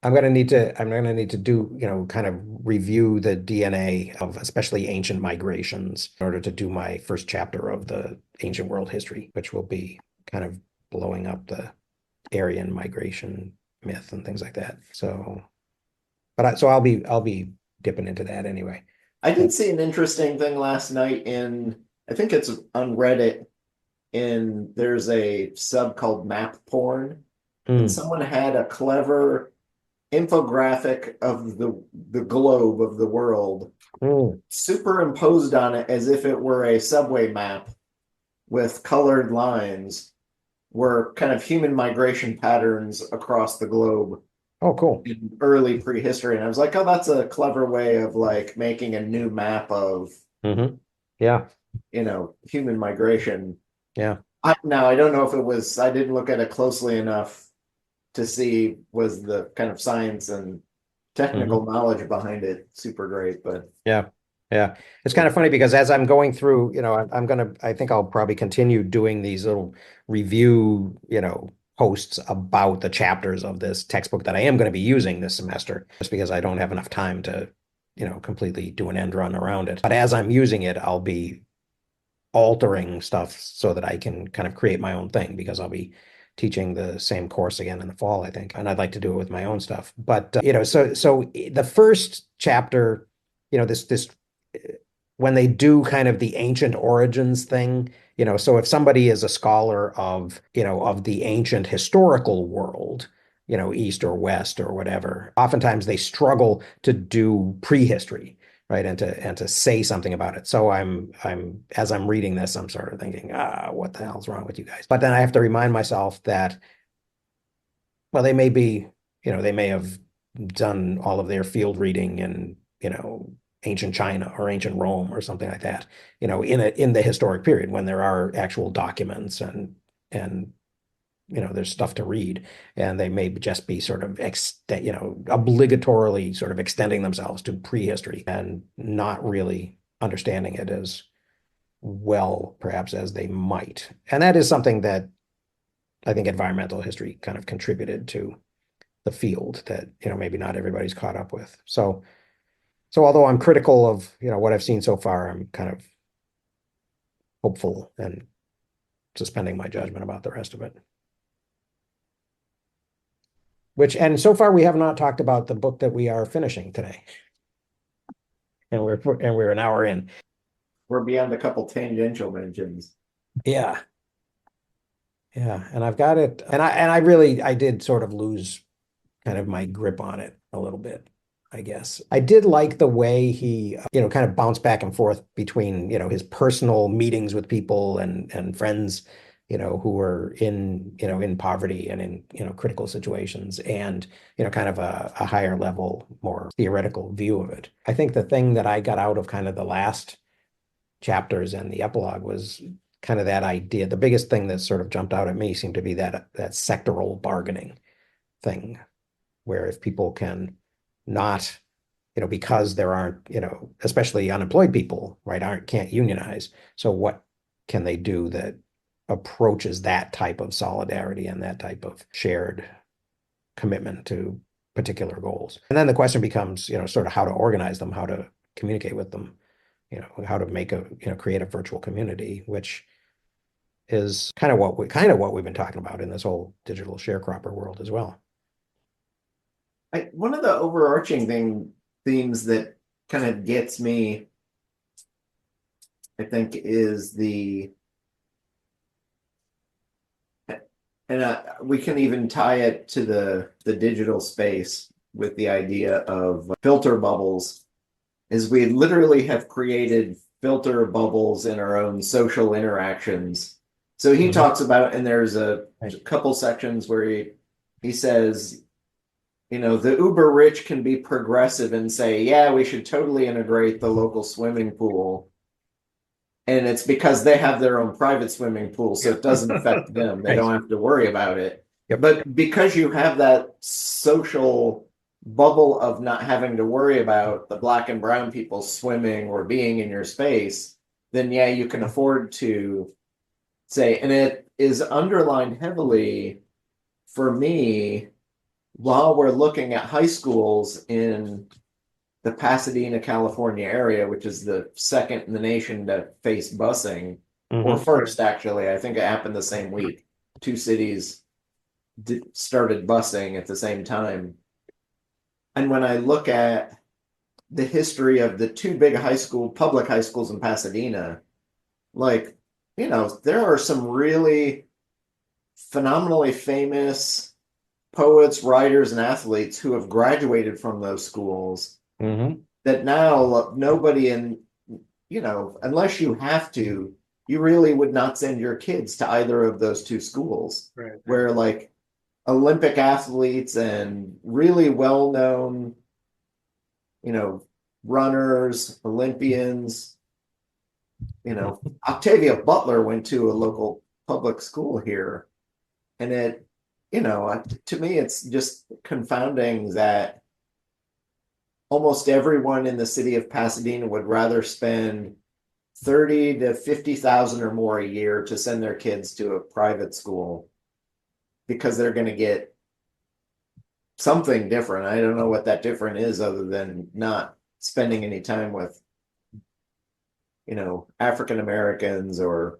I'm gonna need to do, kind of review the DNA of especially ancient migrations in order to do my first chapter of the ancient world history, which will be kind of blowing up the Aryan migration myth and things like that. So, so I'll be dipping into that anyway. I did see an interesting thing last night I think it's on Reddit. There's a sub called Map Porn, and Mm, someone had a clever infographic of the globe of the world mm. superimposed on it as if it were a subway map with colored lines were kind of human migration patterns across the globe Oh, cool. in early prehistory. And I was like, oh, that's a clever way of making a new map of, Hmm. Yeah, human migration. yeah. Now I don't know if it was, I didn't look at it closely enough to see was the kind of science and Hmm. technical knowledge behind it super great, but Yeah. Yeah. It's kind of funny because as I'm going through, I think I'll probably continue doing these little review, posts about the chapters of this textbook that I am going to be using this semester, just because I don't have enough time to, completely do an end run around it. But as I'm using it, I'll be altering stuff so that I can kind of create my own thing, because I'll be teaching the same course again in the fall, I think, and I'd like to do it with my own stuff. But so the first chapter, this when they do kind of the ancient origins thing, so if somebody is a scholar of, of the ancient historical world, East or West or whatever, oftentimes they struggle to do prehistory right? And to say something about it. So as I'm reading this, I'm sort of thinking, what the hell's wrong with you guys? But then I have to remind myself that, well, they may be, they may have done all of their field reading in, ancient China or ancient Rome or something like that, in the historic period when there are actual documents and there's stuff to read, and they may just be sort of obligatorily sort of extending themselves to prehistory and not really understanding it as well, perhaps, as they might. And that is something that I think environmental history kind of contributed to the field that, maybe not everybody's caught up with. So although I'm critical of, what I've seen so far, I'm kind of hopeful and suspending my judgment about the rest of it. And so far we have not talked about the book that we are finishing today. And we're an hour in. We're beyond a couple tangential mentions. Yeah. Yeah. And I've got it. And I did sort of lose kind of my grip on it a little bit, I guess. I did like the way he, kind of bounced back and forth between, his personal meetings with people and friends, who were in poverty and in, critical situations, and, kind of a higher level, more theoretical view of it. I think the thing that I got out of kind of the last chapters and the epilogue was kind of that idea. The biggest thing that sort of jumped out at me seemed to be that sectoral bargaining thing, where if people can not, because there aren't, especially unemployed people, right, can't unionize. So what can they do that approaches that type of solidarity and that type of shared commitment to particular goals? And then the question becomes, sort of how to organize them, how to communicate with them, how to make create a virtual community, which is kind of what we've been talking about in this whole digital sharecropper world as well. One of the overarching themes that kind of gets me, I think, is we can even tie it to the digital space with the idea of filter bubbles, is we literally have created filter bubbles in our own social interactions. So he talks about, and there's a couple sections where he says, the uber rich can be progressive and say, yeah, we should totally integrate the local swimming pool. And it's because they have their own private swimming pool, so it doesn't affect them. They don't have to worry about it. Yep. But because you have that social bubble of not having to worry about the black and brown people swimming or being in your space, then yeah, you can afford to say, and it is underlined heavily for me while we're looking at high schools in the Pasadena, California area, which is the second in the nation to face busing, or first, actually. I think it happened the same week. Two cities started busing at the same time. And when I look at the history of the two big public high schools in Pasadena, there are some really phenomenally famous poets, writers, and athletes who have graduated from those schools that now nobody unless you have to, you really would not send your kids to either of those two schools. Right. Where Olympic athletes and really well-known, runners, Olympians, Octavia Butler went to a local public school here. And it, to me, it's just confounding that almost everyone in the city of Pasadena would rather spend 30 to 50,000 or more a year to send their kids to a private school because they're going to get something different. I don't know what that different is other than not spending any time with, African Americans or,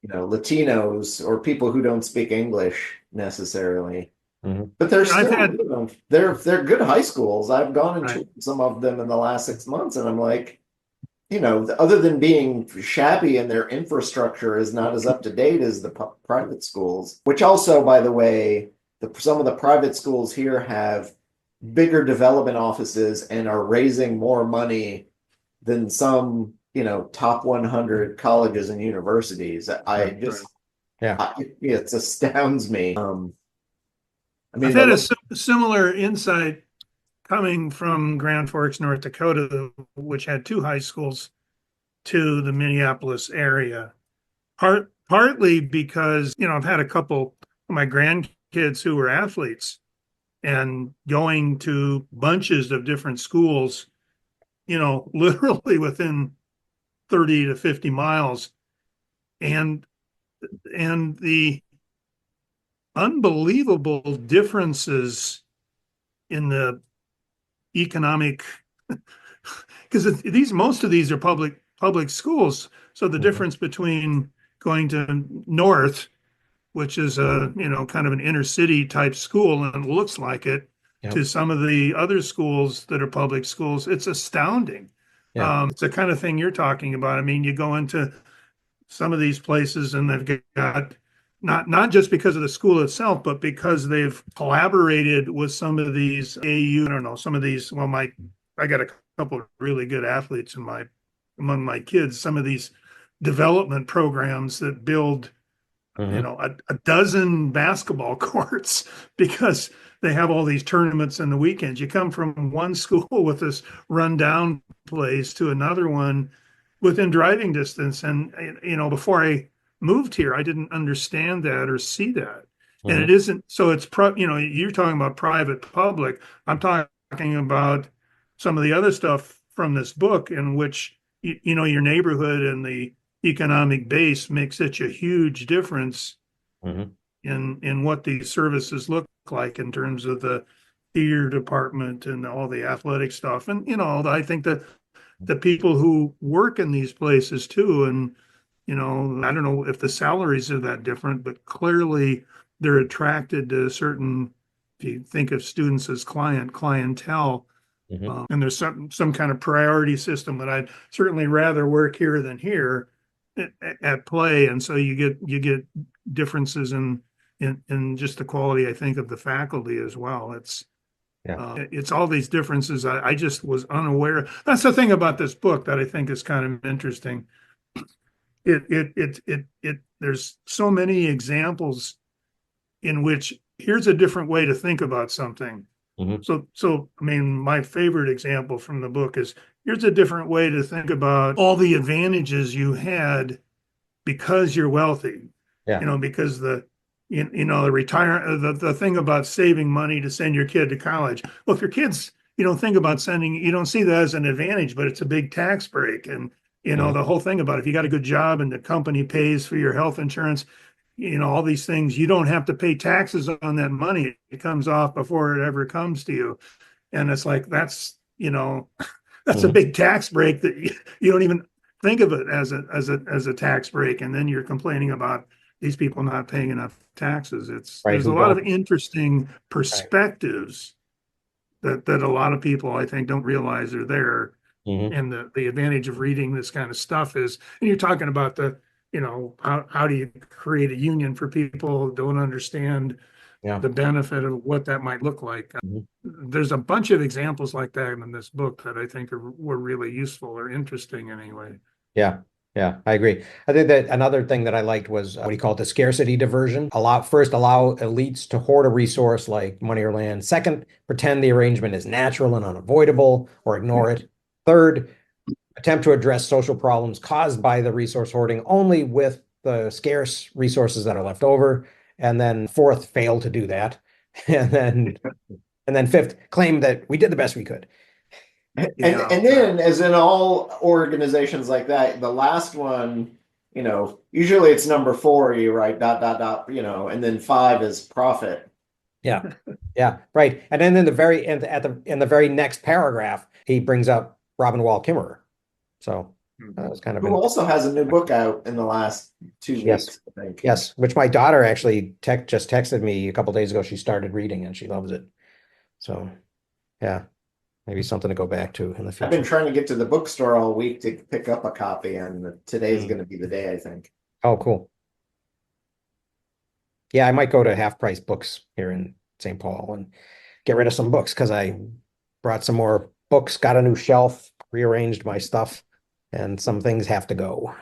Latinos or people who don't speak English necessarily. But they're still, they're good high schools. I've gone into some of them in the last 6 months, and I'm like, other than being shabby and their infrastructure is not as up to date as the private schools, which also, by the way, some of the private schools here have bigger development offices and are raising more money than some, top 100 colleges and universities. I Right. just, Yeah. it astounds me. I I've mean, had a similar insight coming from Grand Forks, North Dakota, which had two high schools, to the Minneapolis area. Partly because, I've had a couple of my grandkids who were athletes and going to bunches of different schools, literally within 30 to 50 miles. And the unbelievable differences in the economic, because most of these are public schools. So the Mhm. difference between going to North, which is a kind of an inner city type school and looks like it, Yep. to some of the other schools that are public schools, it's astounding. Yeah. It's the kind of thing you're talking about. I mean, you go into some of these places and they've got, not just because of the school itself, but because they've collaborated with some of these AU, I don't know, some of these, well, I got a couple of really good athletes among my kids, some of these development programs that build, Mhm. a dozen basketball courts because they have all these tournaments in the weekends. You come from one school with this rundown place to another one within driving distance. And, before I moved here, I didn't understand that or see that. And it Mhm. isn't, so you're talking about private, public. I'm talking about some of the other stuff from this book in which, your neighborhood and the economic base makes such a huge difference Mhm. in what these services look like in terms of the theater department and all the athletic stuff. And I think that the people who work in these places too, and I don't know if the salaries are that different, but clearly they're attracted to certain, if you think of students as clientele, Mhm. and there's some kind of priority system that I'd certainly rather work here than here at play, and so you get differences in just the quality, I think, of the faculty as well. Yeah. It's all these differences. I just was unaware. That's the thing about this book that I think is kind of interesting. There's so many examples in which here's a different way to think about something. Mhm. So I mean, my favorite example from the book is here's a different way to think about all the advantages you had because you're wealthy. Yeah. Because the retire the thing about saving money to send your kid to college. Well, if your kids, you don't think about sending, you don't see that as an advantage, but it's a big tax break. And Mhm. the whole thing about if you got a good job and the company pays for your health insurance, all these things, you don't have to pay taxes on that money. It comes off before it ever comes to you. And it's like that's a Mhm. big tax break that you don't even think of it as a tax break, and then you're complaining about these people not paying enough taxes. Right. There's a Who lot of don't? interesting Right. perspectives that a lot of people I think don't realize are there. Mhm. And the advantage of reading this kind of stuff is, and you're talking about how do you create a union for people who don't understand Yeah. the benefit of what that might look like. Mhm. There's a bunch of examples like that in this book that I think were really useful or interesting anyway. Yeah. Yeah, I agree. I think that another thing that I liked was what he called the scarcity diversion. Allow elites to hoard a resource like money or land. Second, pretend the arrangement is natural and unavoidable or ignore it. Third, attempt to address social problems caused by the resource hoarding only with the scarce resources that are left over. And then fourth, fail to do that. And then fifth, claim that we did the best we could. Yeah, And then, as in all organizations like that, the last one, usually it's number four, you write dot, dot, dot, and then five is profit. Yeah. Yeah, right. And then in the very end, in the very next paragraph, he brings up Robin Wall Kimmerer. So that was kind of Who an also has a new book out in the last 2 weeks, yes, I think. yes. Which my daughter actually just texted me a couple days ago. She started reading and she loves it. So yeah, maybe something to go back to in the I've been future. trying to get to the bookstore all week to pick up a copy, and today's Mm. going to be the day, I think. Oh, cool. Yeah, I might go to Half Price Books here in St. Paul and get rid of some books because I brought some more books, got a new shelf, rearranged my stuff, and some things have to go.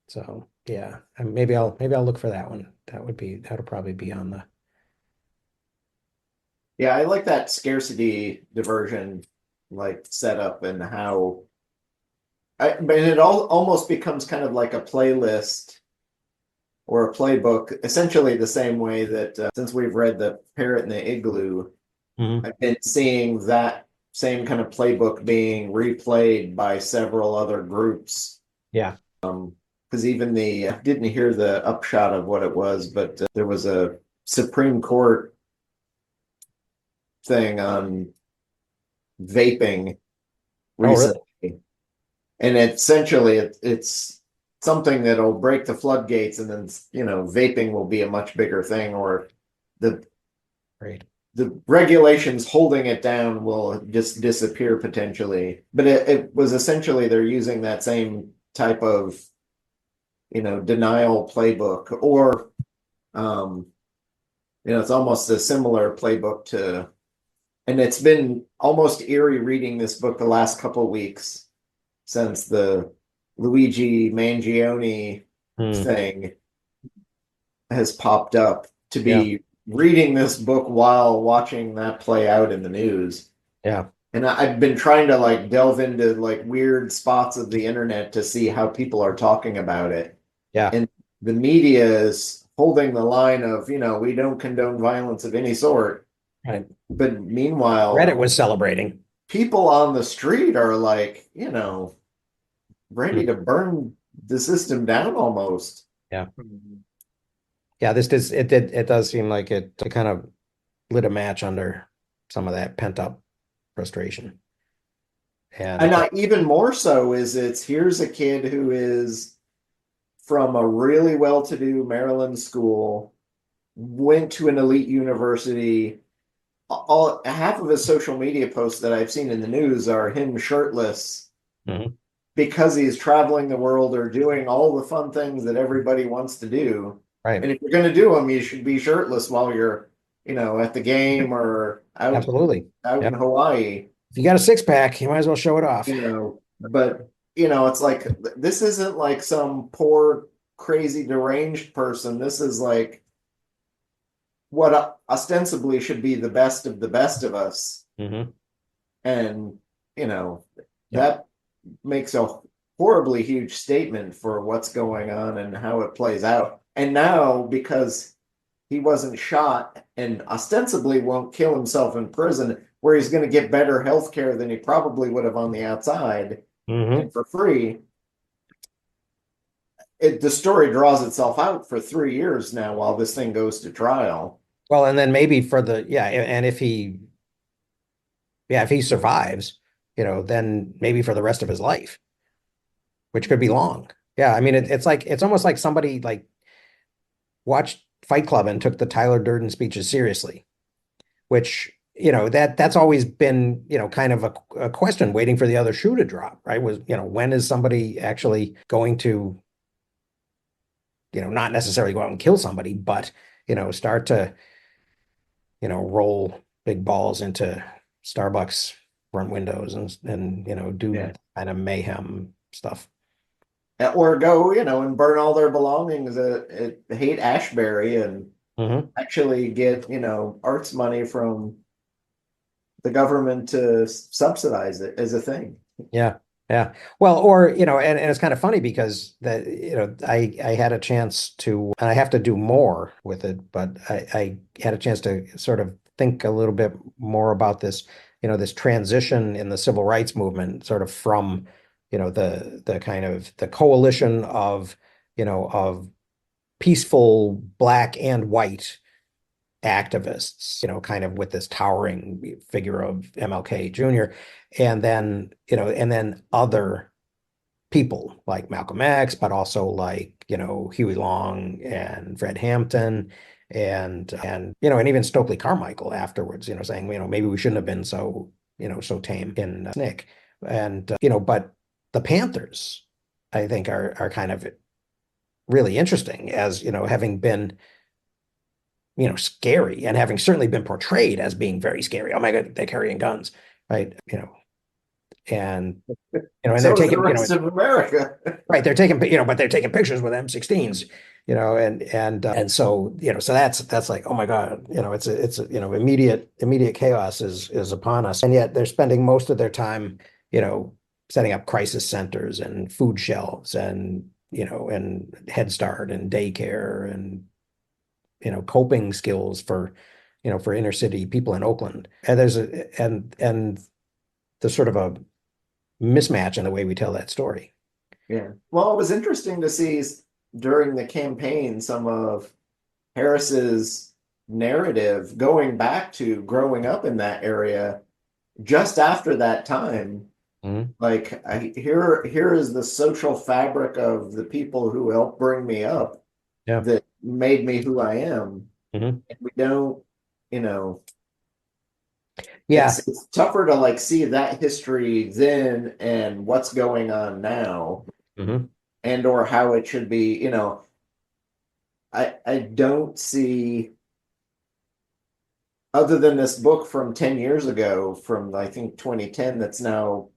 So yeah, and maybe I'll look for that one. That'll probably be on the Yeah, I like that scarcity diversion like setup and how but it all almost becomes kind of like a playlist or a playbook, essentially the same way that since we've read The Parrot and the Igloo, Mhm. I've been seeing that same kind of playbook being replayed by several other groups. Yeah. Because even I didn't hear the upshot of what it was, but there was a Supreme Court thing on vaping Oh, really? recently, and essentially it's something that'll break the floodgates, and then vaping will be a much bigger thing, or the Great. the regulations holding it down will just disappear potentially. But it was essentially they're using that same type of denial playbook, or um, it's almost a similar playbook to, and it's been almost eerie reading this book the last couple weeks since the Luigi Mangione Hmm. thing has popped up, to Yeah. be reading this book while watching that play out in the news. Yeah. And I've been trying to like delve into like weird spots of the internet to see how people are talking about it. Yeah. And the media is holding the line of, we don't condone violence of any sort. Right. But meanwhile, Reddit was celebrating. people on the street are like, Hmm. ready to burn the system down almost. Yeah. Yeah. It does seem like it kind of lit a match under some of that pent up frustration. And And even more so is here's a kid who is from a really well-to-do Maryland school, went to an elite university. Half of his social media posts that I've seen in the news are him shirtless Mhm. because he's traveling the world or doing all the fun things that everybody wants to do. Right. And if you're going to do them, you should be shirtless while you're, at the game or Absolutely. out in Yep. Hawaii. If you got a six pack, you might as well show it off. But it's like this isn't like some poor, crazy, deranged person. This is like what ostensibly should be the best of the best of us. Hmm. And, Yep. that makes a horribly huge statement for what's going on and how it plays out. And now, because he wasn't shot and ostensibly won't kill himself in prison, where he's going to get better health care than he probably would have on the outside Hmm. and for free, the story draws itself out for 3 years now while this thing goes to trial. Well, and then maybe and if he survives, then maybe for the rest of his life, which could be long. Yeah, I mean, it's almost like somebody like watched Fight Club and took the Tyler Durden speeches seriously, which that's always been kind of a question waiting for the other shoe to drop, right? Was when is somebody actually going to not necessarily go out and kill somebody, but start to roll big balls into Starbucks front windows and do Yeah. kind of mayhem stuff. Or go, and burn all their belongings at Haight Ashbury and Hmm. actually get, arts money from the government to subsidize it as a thing. Yeah. Yeah. Well, or, and it's kind of funny because I had a chance to, and I have to do more with it, but I had a chance to sort of think a little bit more about this transition in the civil rights movement, sort of from, the kind of the coalition of peaceful black and white activists, kind of with this towering figure of MLK Jr. And then other people like Malcolm X, but also like, Huey Long and Fred Hampton and even Stokely Carmichael afterwards, saying, maybe we shouldn't have been so tame in Nick. And but the Panthers, I think, are kind of really interesting as, having been scary, and having certainly been portrayed as being very scary. Oh my God, they're carrying guns, right? And and they're So is the taking, rest of America. right, they're taking, but they're taking pictures with M16s, and so, so that's like, oh my God, immediate chaos is upon us. And yet they're spending most of their time, setting up crisis centers and food shelves and Head Start and daycare and, coping skills for inner city people in Oakland. And there's sort of a mismatch in the way we tell that story. Yeah. Well, it was interesting to see during the campaign some of Harris's narrative going back to growing up in that area just after that time. Mhm. Like here is the social fabric of the people who helped bring me up Yeah. that made me who I am. Mhm. And we don't, you know, Yeah. it's tougher to like see that history then and what's going on now Mhm. and or how it should be, I don't see other than this book from 10 years ago from I think 2010 that's now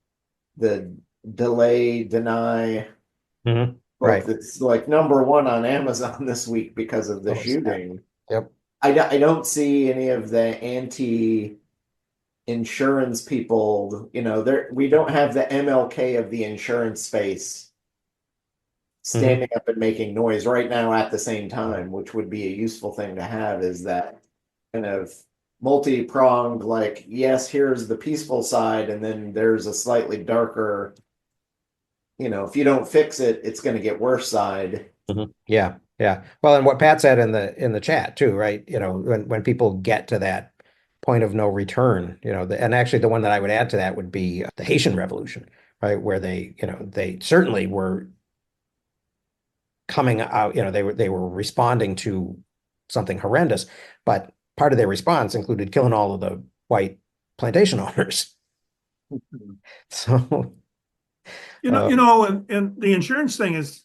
the delay deny Mhm. book Right. that's like number one on Amazon this week because of the Oh, snap. shooting. Yep. I don't see any of the anti insurance people, there we don't have the MLK of the insurance space Mhm. standing up and making noise right now at the same time, which would be a useful thing to have is that kind of multi-pronged, like, yes, here's the peaceful side, and then there's a slightly darker, if you don't fix it, it's going to get worse side. Mhm. Yeah. Yeah. Well, and what Pat said in the chat too, right? When people get to that point of no return, and actually the one that I would add to that would be the Haitian Revolution, right? Where they certainly were coming out, they were responding to something horrendous, but part of their response included killing all of the white plantation owners. So, uh, And the insurance thing is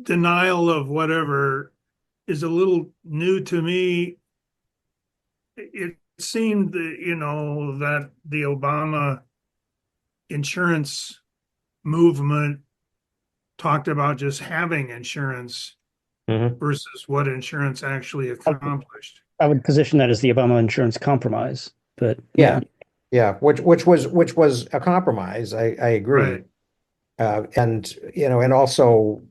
denial of whatever is a little new to me. It seemed that, that the Obama insurance movement talked about just having insurance mhm. versus what insurance actually accomplished. I would position that as the Obama insurance compromise, but Yeah, yeah. yeah, which was a compromise. I agree, Right, and also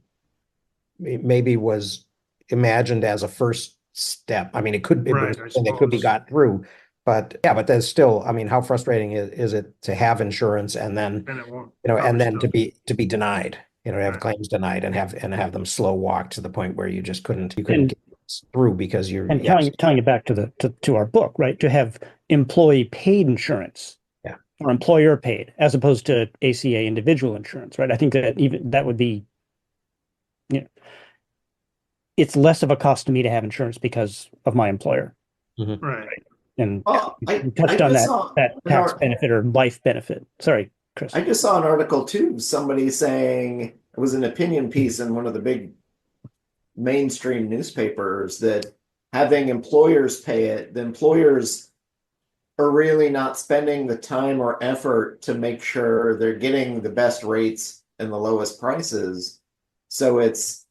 maybe was imagined as a first step. I mean, it was right, I something that could be suppose. got through, but yeah, but there's still, I mean, how frustrating is it to have insurance and then, And it won't and cover then to stuff. be denied, to have Right. claims denied and have them slow walk to the point where you couldn't And get through because you're, and yes, tying it back to to our book, right? To have employee paid insurance yeah, or employer paid as opposed to ACA individual insurance, right? I think that even that would be, you know, it's less of a cost to me to have insurance because of my employer. mhm. Right. And Well, you I touched on just that saw that an tax art benefit or life benefit. Sorry, Chris. I just saw an article too, somebody saying it was an opinion piece in one of the big mainstream newspapers that having employers pay it, the employers are really not spending the time or effort to make sure they're getting the best rates and the lowest prices. So it's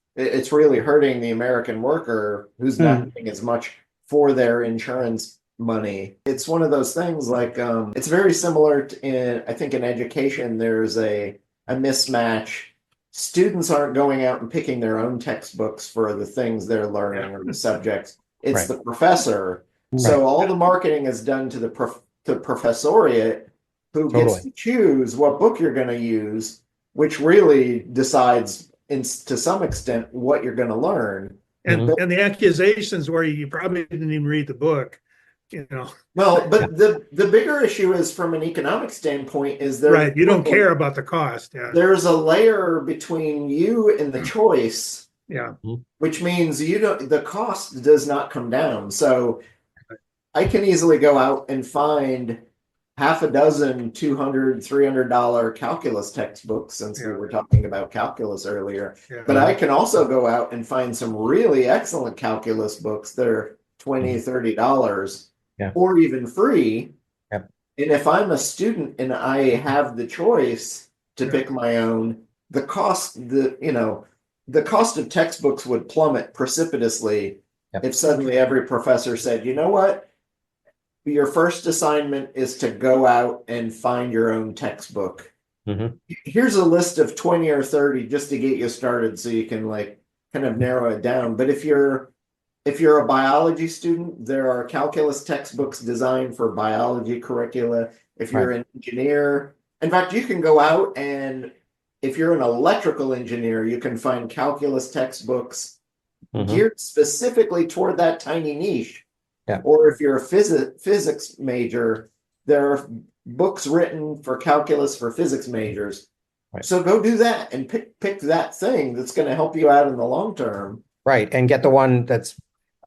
really hurting the American worker who's not Hmm. getting as much for their insurance money. It's one of those things like it's very similar I think in education there's a mismatch. Students aren't going out and picking their own textbooks for the things they're Yeah. learning or the subjects. It's Right, the professor. right, So all the marketing is done to the professoriate who gets totally. to choose what book you're going to use, which really decides to some extent what you're going to learn. And Mhm. and the accusations where you probably didn't even read the book, you know. Well, Yeah, but the bigger issue is from an economic standpoint is Right. You don't care about the cost. Yeah. there's a layer between you and the choice, Yeah. mhm. which means you don't the cost does not come down. So I can easily go out and find half a dozen $200, $300 calculus textbooks, since we were talking about calculus earlier. Yeah. But I can also go out and find some really excellent calculus books that are $20, $30, Yeah. or even free. Yep. And if I'm a student and I have the choice to Yeah. pick my own, the cost of textbooks would plummet precipitously. Yep. If suddenly every professor said, you know what? Your first assignment is to go out and find your own textbook. Mhm. Here's a list of 20 or 30 just to get you started, so you can like kind of narrow it down. But if you're a biology student, there are calculus textbooks designed for biology curricula. If you're an engineer, in fact, you can go out, and if you're an electrical engineer, you can find calculus textbooks geared specifically toward that tiny niche. Yeah. Or if you're a physics major, there are books written for calculus for physics majors. Right. So go do that and pick that thing that's going to help you out in the long term. Right. And get the one that's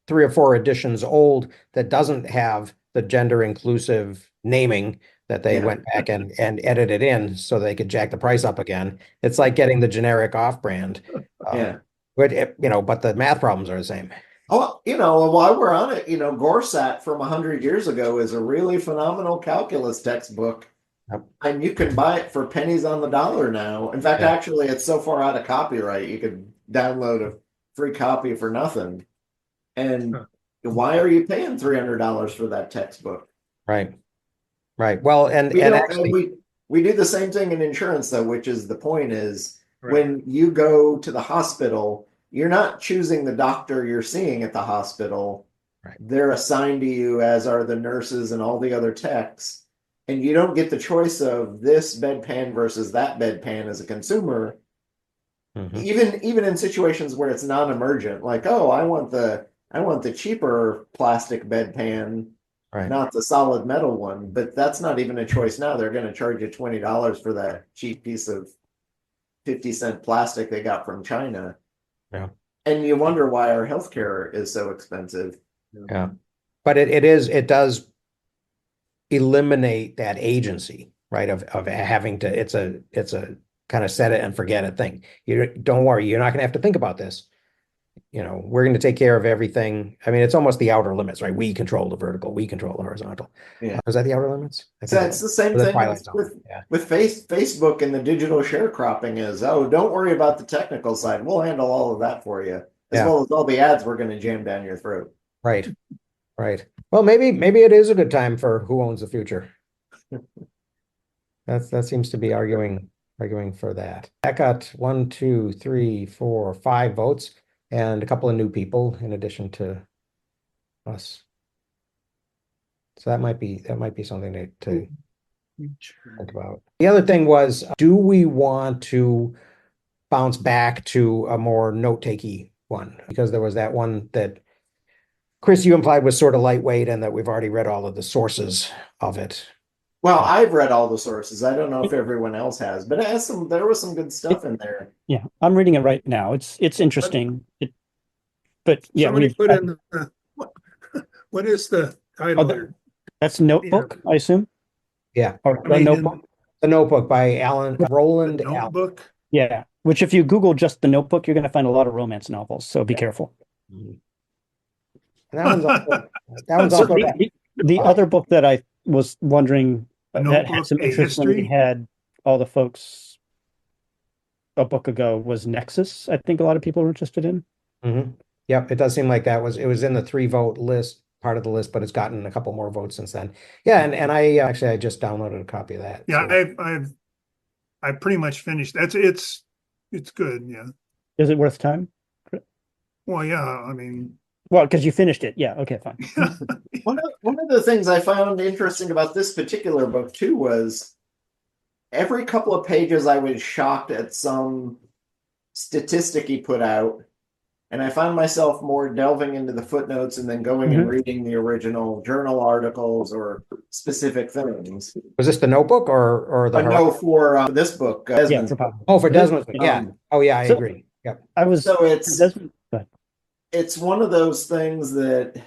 3 or 4 editions old that doesn't have the gender inclusive naming that they went back and edited in so they could jack the price up again. It's like getting the generic off-brand. But the math problems are the same. Oh, while we're on it, Gorsat from 100 years ago is a really phenomenal calculus textbook. Yep. And you can buy it for pennies on the dollar now. In fact, actually, it's so far out of copyright, you could download a free copy for nothing. And why are you paying $300 for that textbook? Right. Right. Well, actually, we do the same thing in insurance, though, which is the point is Right. when you go to the hospital, you're not choosing the doctor you're seeing at the hospital. Right. They're assigned to you, as are the nurses and all the other techs. And you don't get the choice of this bedpan versus that bedpan as a consumer. Even in situations where it's non-emergent, like, oh, I want the cheaper plastic bedpan, right. not the solid metal one. But that's not even a choice now. They're going to charge you $20 for that cheap piece of 50-cent plastic they got from China. Yeah. And you wonder why our healthcare is so expensive. Yeah. But it does eliminate that agency, right? Of having to, it's a kind of set it and forget it thing. Don't worry, you're not going to have to think about this. We're going to take care of everything. I mean, it's almost the outer limits, right? We control the vertical, we control the horizontal. Yeah. Is that the outer limits? So it's the same thing with Facebook and the digital sharecropping is, oh, don't worry about the technical side. We'll handle all of that for you, as well as all the ads we're going to jam down your throat. Right. Right. Well, maybe it is a good time for who owns the future. That seems to be arguing for that. That got 1, 2, 3, 4, 5 votes and a couple of new people in addition to us. So that might be something to think about. The other thing was, do we want to bounce back to a more note-takey one? Because there was that one that Chris, you implied was sort of lightweight and that we've already read all of the sources of it. Well, I've read all the sources. I don't know if everyone else has, but there was some good stuff in there. Yeah, I'm reading it right now. It's interesting. Somebody put in what is the title there? That's Notebook, I assume. Yeah. Or the Notebook. The Notebook by Roland Allen. Notebook. Yeah, which if you Google just the Notebook, you're going to find a lot of romance novels. So be careful. And that one's also the other book that I was wondering that had some interest when we had all the folks a book ago was Nexus. I think a lot of people are interested in. Yep, it does seem like it was in the 3-vote list, part of the list, but it's gotten a couple more votes since then. Yeah, and I just downloaded a copy of that. Yeah, so. I pretty much finished. It's good. Yeah. Is it worth time? Well, yeah. I mean. Well, because you finished it. Yeah. Okay, fine. One of the things I found interesting about this particular book too was every couple of pages I was shocked at some statistic he put out, and I found myself more delving into the footnotes and then going and reading the original journal articles or specific things. Was this the Notebook or the? No, for this book. Desmond's book. For Desmond's book. Yeah. I agree. Yep. It's one of those things that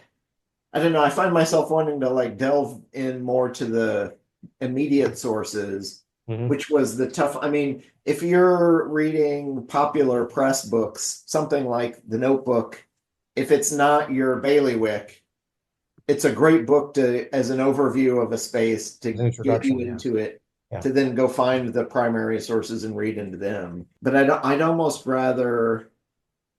I don't know. I find myself wanting to like delve in more to the immediate sources, Mhm. which was the tough. I mean, if you're reading popular press books, something like The Notebook, if it's not your bailiwick, it's a great book to as an overview of a space to An get you introduction, yeah. into it, Yeah. to then go find the primary sources and read into them. But I'd almost rather,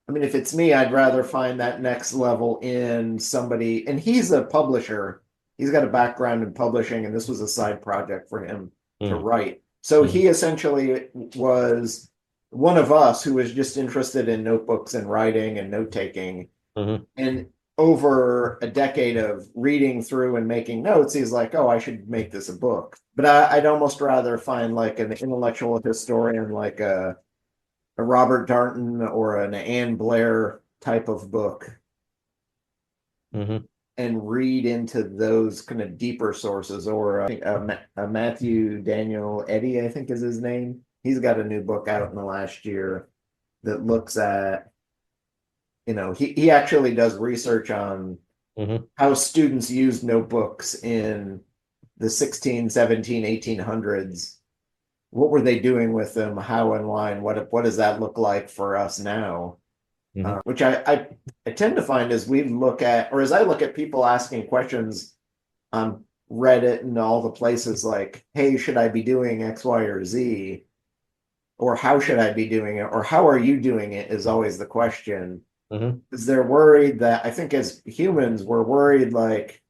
I mean, if it's me, I'd rather find that next level in somebody, and he's a publisher. He's got a background in publishing, and this was a side project for him to Mm. write. So Mm. he essentially was one of us who was just interested in notebooks and writing and note taking. Mhm. And over a decade of reading through and making notes, he's like, oh, I should make this a book. But I'd almost rather find like an intellectual historian, like a Robert Darnton or an Anne Blair type of book, Mhm. and read into those kind of deeper sources. Or I think Matthew Daniel Eddy, I think is his name. He's got a new book out in the last year that looks at, he actually does research on Mhm. how students used notebooks in the 16, 17, 1800s. What were they doing with them? How and why? And what does that look like for us now? Mhm. Which I tend to find as we look at, or as I look at people asking questions on Reddit and all the places like, hey, should I be doing X, Y, or Z? Or how should I be doing it? Or how are you doing it is always the question. Mhm. Because they're worried that, I think as humans, we're worried like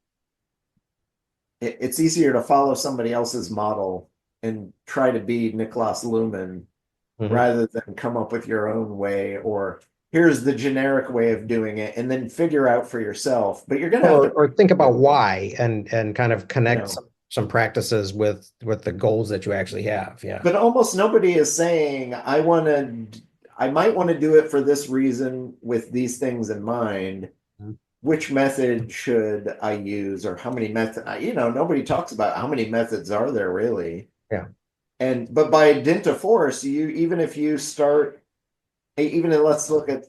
it's easier to follow somebody else's model and try to be Niklas Luhmann Mhm. rather than come up with your own way, or here's the generic way of doing it and then figure out for yourself. But you're going to have to, Or think about why and kind of you connect know, some practices with the goals that you actually have. Yeah. but almost nobody is saying, I might want to do it for this reason with these things in mind. Mhm. Which method should I use, or how many methods? Nobody talks about how many methods are there really. Yeah. But by dint of force, even if you start, let's look at,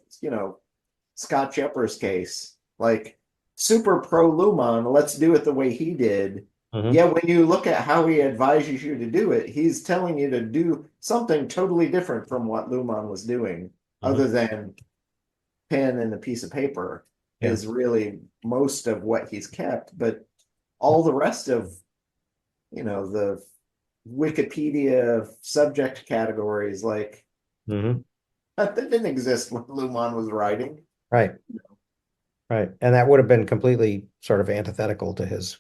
Scott Shepard's case, like super pro Luhmann, let's do it the way he did. Mhm. Yeah, when you look at how he advises you to do it, he's telling you to do something totally different from what Luhmann was doing, Mhm. other than pen and a piece of paper Yeah. is really most of what he's kept. But all the rest of, the Wikipedia subject categories, like Mhm. that didn't exist when Luhmann was writing. Right. Right. And that would have been completely sort of antithetical to his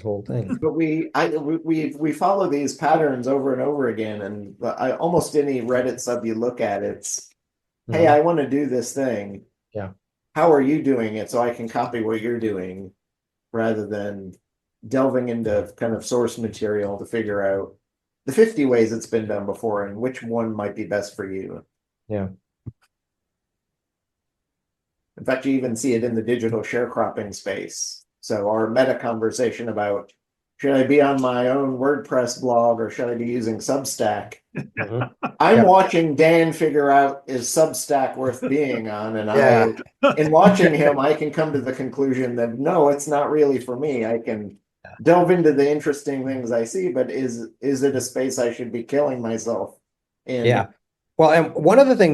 whole thing. But we follow these patterns over and over again, and almost any Reddit sub you look at, it's, hey, Mhm. I want to do this thing. Yeah. How are you doing it so I can copy what you're doing, rather than delving into kind of source material to figure out the 50 ways it's been done before and which one might be best for you. Yeah. In fact, you even see it in the digital sharecropping space. So our meta conversation about, should I be on my own WordPress blog or should I be using Substack? Mhm. I'm Yeah. watching Dan figure out, is Substack worth being on? And Yeah. in watching him, I can come to the conclusion that no, it's not really for me. I can delve into the interesting things I see, but is it a space I should be killing myself in? Yeah. Well, and one more thing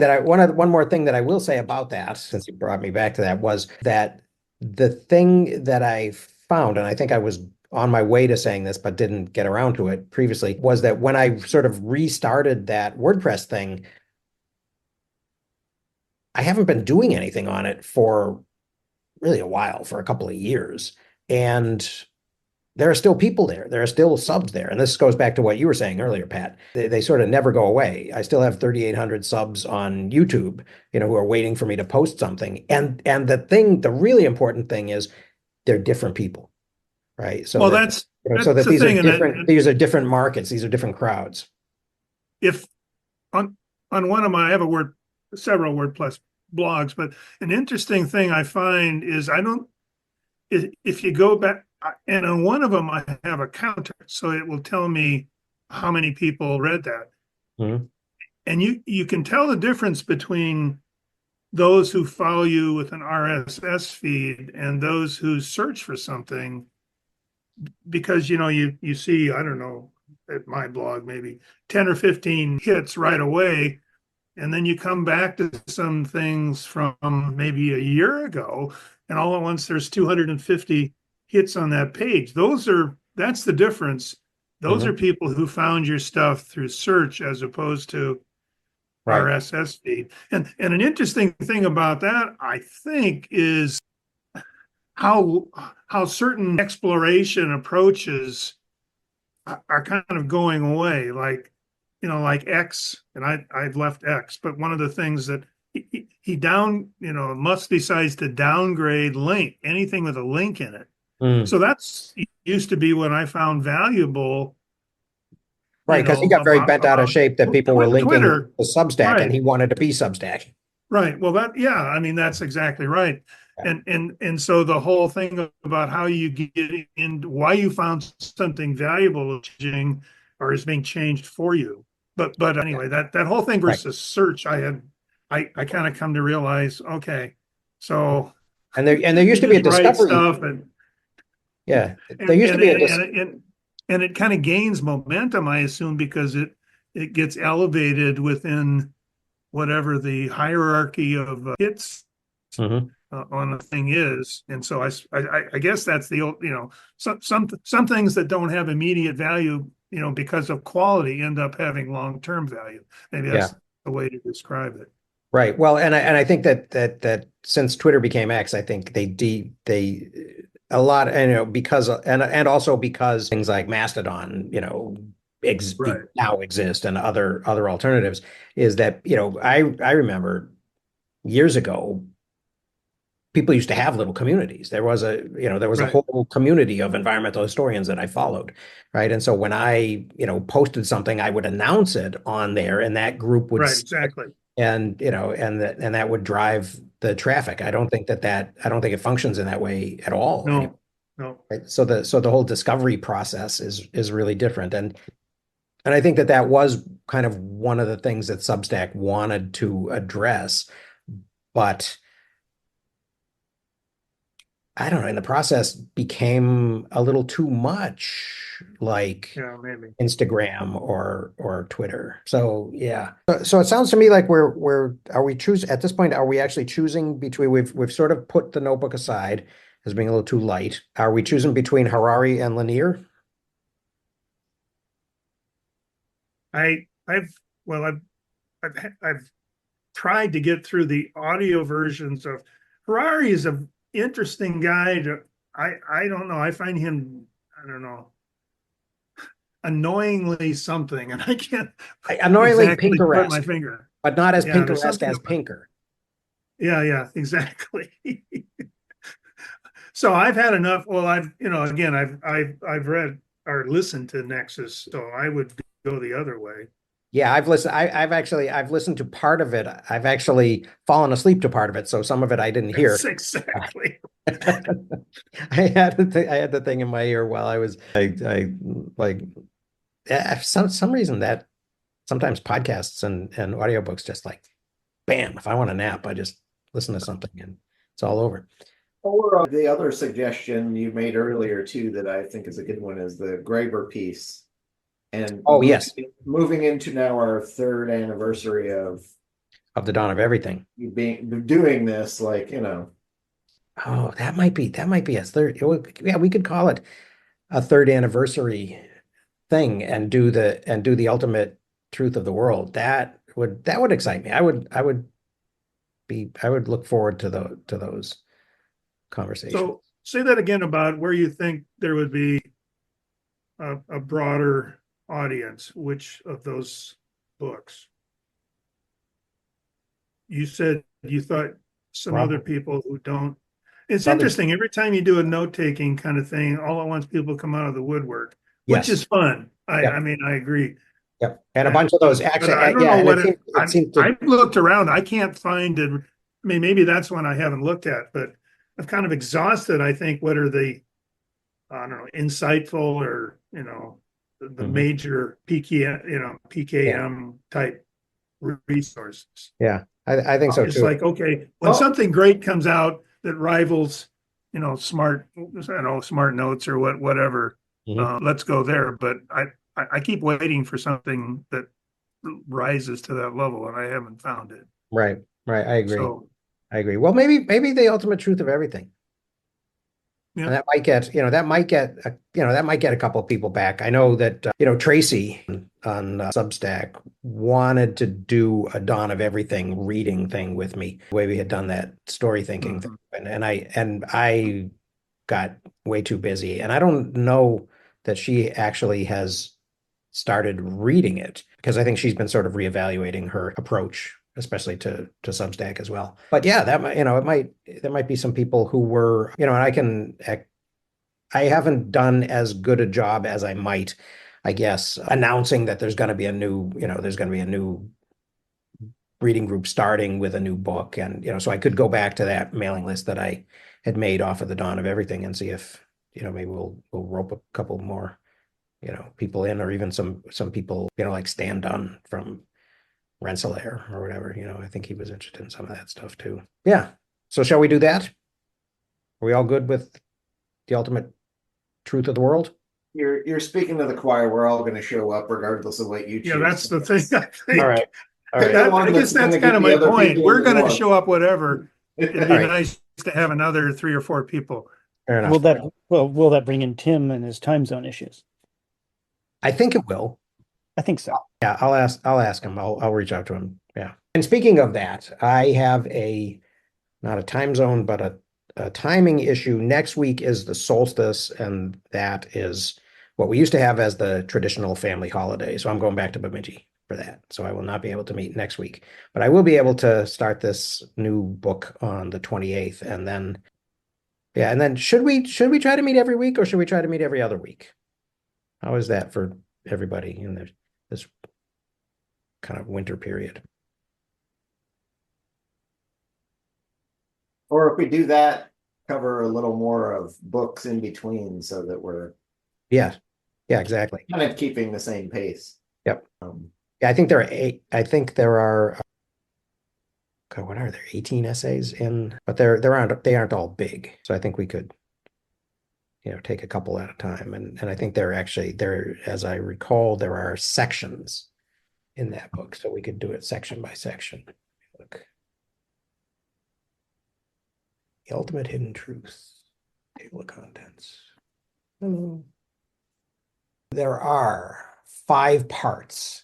that I will say about that, since you brought me back to that, was that the thing that I found, and I think I was on my way to saying this, but didn't get around to it previously, was that when I sort of restarted that WordPress thing, I haven't been doing anything on it for really a while, for a couple of years. And there are still people there. There are still subs there. And this goes back to what you were saying earlier, Pat. They sort of never go away. I still have 3,800 subs on YouTube, who are waiting for me to post something. And the really important thing is they're different people, right? So Well, that so that's that the thing, and these are different markets, these are different crowds. if on one of my, I have several WordPress blogs, but an interesting thing I find is if you go back, and on one of them I have a counter, so it will tell me how many people read that, Mhm. and you can tell the difference between those who follow you with an RSS feed and those who search for something because you see, I don't know, at my blog maybe 10 or 15 hits right away, and then you come back to some things from maybe a year ago, and all at once there's 250 hits on that page. That's the difference. Those are Mhm. people who found your stuff through search as opposed to Right. RSS feed. And an interesting thing about that, I think, is how certain exploration approaches are kind of going away. Like, like X, and I've left X, but one of the things that Musk decides to downgrade link, anything with a link in it. Mm. So that's used to be what I found valuable, Right, because he got very bent out of about shape that people were linking Twitter. to Substack, and Right. he wanted to be Substack. Right. Well, yeah, I mean, that's exactly right. Yeah. And so the whole thing about how you get in, why you found something valuable or is being changed for you. But Yeah. anyway, that whole thing Right. versus search, I kind of come to realize, okay, so And there you used to be a just write discovery. stuff Yeah, there and used to and be a and dis and it kind of gains momentum, I assume, because it gets elevated within whatever the hierarchy of hits Mhm. on the thing is. And so I guess that's the old, some things that don't have immediate value, because of quality end up having long-term value. Maybe Yeah. that's the way to describe it. Right. Well, and I think that since Twitter became X, I think they a lot, because and also because things like Mastodon, Right. now exist, and other alternatives, is that, I remember years ago people used to have little communities. There was a Right. whole community of environmental historians that I followed, right? And so when I, posted something, I would announce it on there, and that group would Right. see it, Exactly. and that would drive the traffic. I don't think it functions in that way at all anymore. No, no. Right? So the whole discovery process is really different, and I think that was kind of one of the things that Substack wanted to address, but I don't know, in the process became a little too much like Yeah, maybe. Instagram or Twitter. So yeah. So it sounds to me like are we choosing at this point, are we actually choosing between, we've sort of put the notebook aside as being a little too light. Are we choosing between Harari and Lanier? I've well, I've tried to get through the audio versions of Harari. Is a interesting guy to I don't know. I find him, I don't know, annoyingly something, and I can't Annoyingly exactly put my pinkeresque, finger. but not as Yeah, there's pinkeresque something as about, Pinker. yeah, exactly. So I've had enough. Well, again, I've read or listened to Nexus, so I would go the other way. Yeah, I've listened to part of it. I've actually fallen asleep to part of it, so some of it I didn't hear. That's exactly. I had the thing in my ear while I like, for some reason that sometimes podcasts and audiobooks just like, bam, if I want a nap, I just listen to something and it's all over. Or the other suggestion you made earlier too, that I think is a good one, is the Graeber piece. And Oh yes, moving into now our third anniversary of of the dawn of everything. doing this, like, Oh, that might be a third. Yeah, we could call it a third anniversary thing, and do the ultimate truth of the world. That would excite me. I would look forward to those conversations. So say that again about where you think there would be a broader audience. Which of those books? You said you thought some other Probably, people who don't. It's probably, interesting. Every time you do a note-taking kind of thing, all at once people come out of the woodwork, which yes. is fun. I Yep. mean, I agree. Yep. And a Uh, bunch of those but actually, I don't yeah, know and what it seems it seems to. I've looked around. I can't find it. I mean, maybe that's one I haven't looked at, but I've kind of exhausted, I think, what are the, I don't know, insightful or, the Mhm. major PKM, Yeah, PKM type resources. yeah, I think so It's too. like, okay, when oh, something great comes out that rivals, smart, smart notes or whatever. Mhm. Let's go there. But I keep waiting for something that rises to that level, and I haven't found it. Right, right. I agree. So, I agree. Well, maybe the ultimate truth of everything. And yeah. that might get, that might get a couple of people back. I know that, Tracy on Substack wanted to do a Dawn of Everything reading thing with me, the way we had done that story thinking thing. Mhm. And I got way too busy. And I don't know that she actually has started reading it because I think she's been sort of reevaluating her approach, especially to Substack as well. But yeah, that might, there might be some people who were, and I haven't done as good a job as I might, I guess, announcing that there's going to be a new reading group starting with a new book. And, so I could go back to that mailing list that I had made off of the Dawn of Everything and see if, maybe we'll rope a couple more, people in, or even some people, like Stan Dunn from Rensselaer or whatever. I think he was interested in some of that stuff too. Yeah. So shall we do that? Are we all good with the ultimate truth of the world? You're speaking to the choir. We're all going to show up regardless of what you Yeah, choose. that's the thing. I All think. right. All Pick right. the one I guess that's that's going to kind get of the my other point. people We're in the going to door. show up whatever. It'd All be right. nice to have another 3 or 4 people. Fair Will enough. will that bring in Tim and his time zone issues? I think it will. I think so. Yeah, I'll ask him. I'll reach out to him. Yeah. And speaking of that, I have not a time zone, but a timing issue. Next week is the solstice, and that is what we used to have as the traditional family holiday. So I'm going back to Bemidji for that. So I will not be able to meet next week, but I will be able to start this new book on the 28th. And then, yeah, and then should we try to meet every week, or should we try to meet every other week? How is that for everybody in this kind of winter period? Or if we do that, cover a little more of books in between so that we're Yeah. Yeah, exactly. kind of keeping the same pace. Yep. Um, Yeah, I think there are eight. I think there are, God, what are there? 18 essays in, but they aren't all big. So I think we could, take a couple at a time. And I think as I recall, there are sections in that book. So we could do it section by section. Look. The Ultimate Hidden Truth. Table of contents. Hello. There are 5 parts.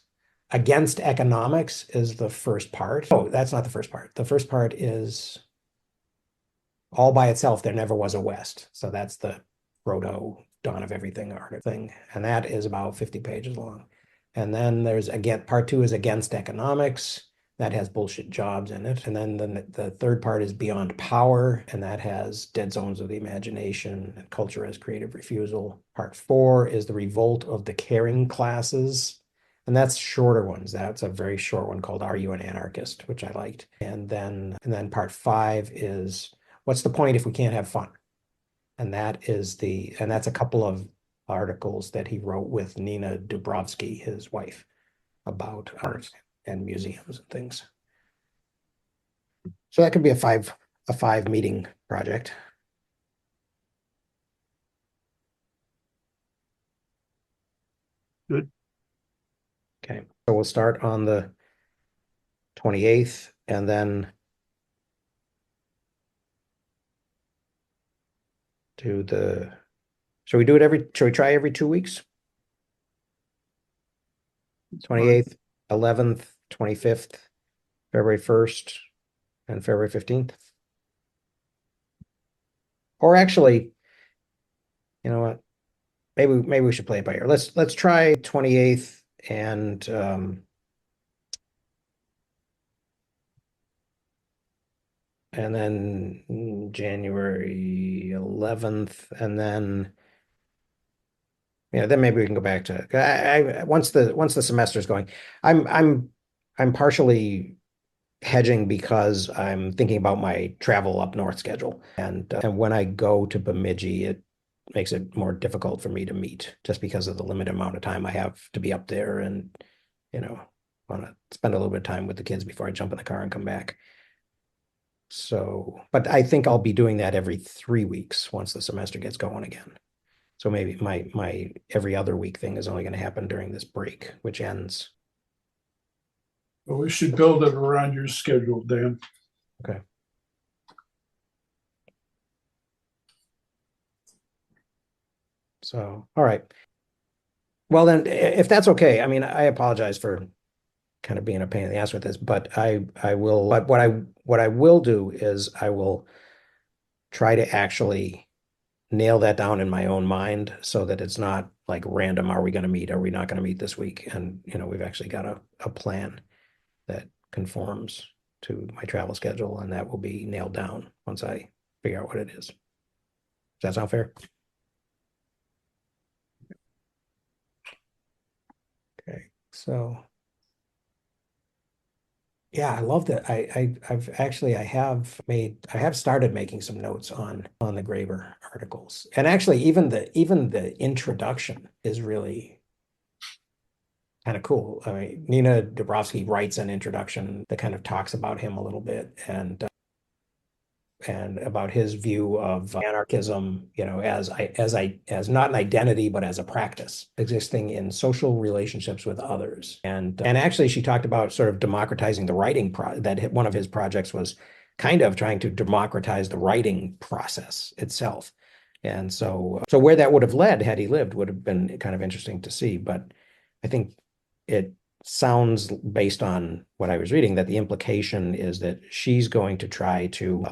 Against Economics is the first part. Oh, that's not the first part. The first part is All by Itself, There Never Was a West. So that's the proto Dawn of Everything art thing. And that is about 50 pages long. And then part 2 is Against Economics. That has bullshit jobs in it. And then the third part is Beyond Power, and that has Dead Zones of the Imagination and Culture as Creative Refusal. Part 4 is The Revolt of the Caring Classes. And that's shorter ones. That's a very short one called Are You an Anarchist, which I liked. And then part 5 is What's the Point If We Can't Have Fun? And that's a couple of articles that he wrote with Nina Dubrovsky, his wife, about art and museums and things. So that could be a five meeting project. Good. Okay. So we'll start on the 28th, and then should we try every 2 weeks? 28th, 11th, 25th, February 1st, and February 15th. Or actually, you know what? Maybe we should play it by ear. Let's try 28th and then January 11th, and then then maybe we can go back to once the semester's going. I'm partially hedging because I'm thinking about my travel up north schedule, and when I go to Bemidji, it makes it more difficult for me to meet just because of the limited amount of time I have to be up there, and want to spend a little bit of time with the kids before I jump in the car and come back. So, but I think I'll be doing that every 3 weeks once the semester gets going again. So maybe my every other week thing is only going to happen during this break, which ends. Well, we should build it around your schedule, Dan. Okay. So, all right. Well, then, if that's okay, I mean, I apologize for kind of being a pain in the ass with this, but I will. But what I will do is I will try to actually nail that down in my own mind so that it's not like random. Are we going to meet? Are we not going to meet this week? And we've actually got a plan that conforms to my travel schedule, and that will be nailed down once I figure out what it is. Does that sound fair? Okay, so yeah, I love that. I have started making some notes on the Graeber articles, and actually even the introduction is really kind of cool. I mean, Nina Dabrowski writes an introduction that kind of talks about him a little bit, and about his view of anarchism, as not an identity, but as a practice existing in social relationships with others. And actually, she talked about sort of democratizing the that one of his projects was kind of trying to democratize the writing process itself. And so where that would have led had he lived would have been kind of interesting to see. But I think it sounds, based on what I was reading, that the implication is that she's going to try to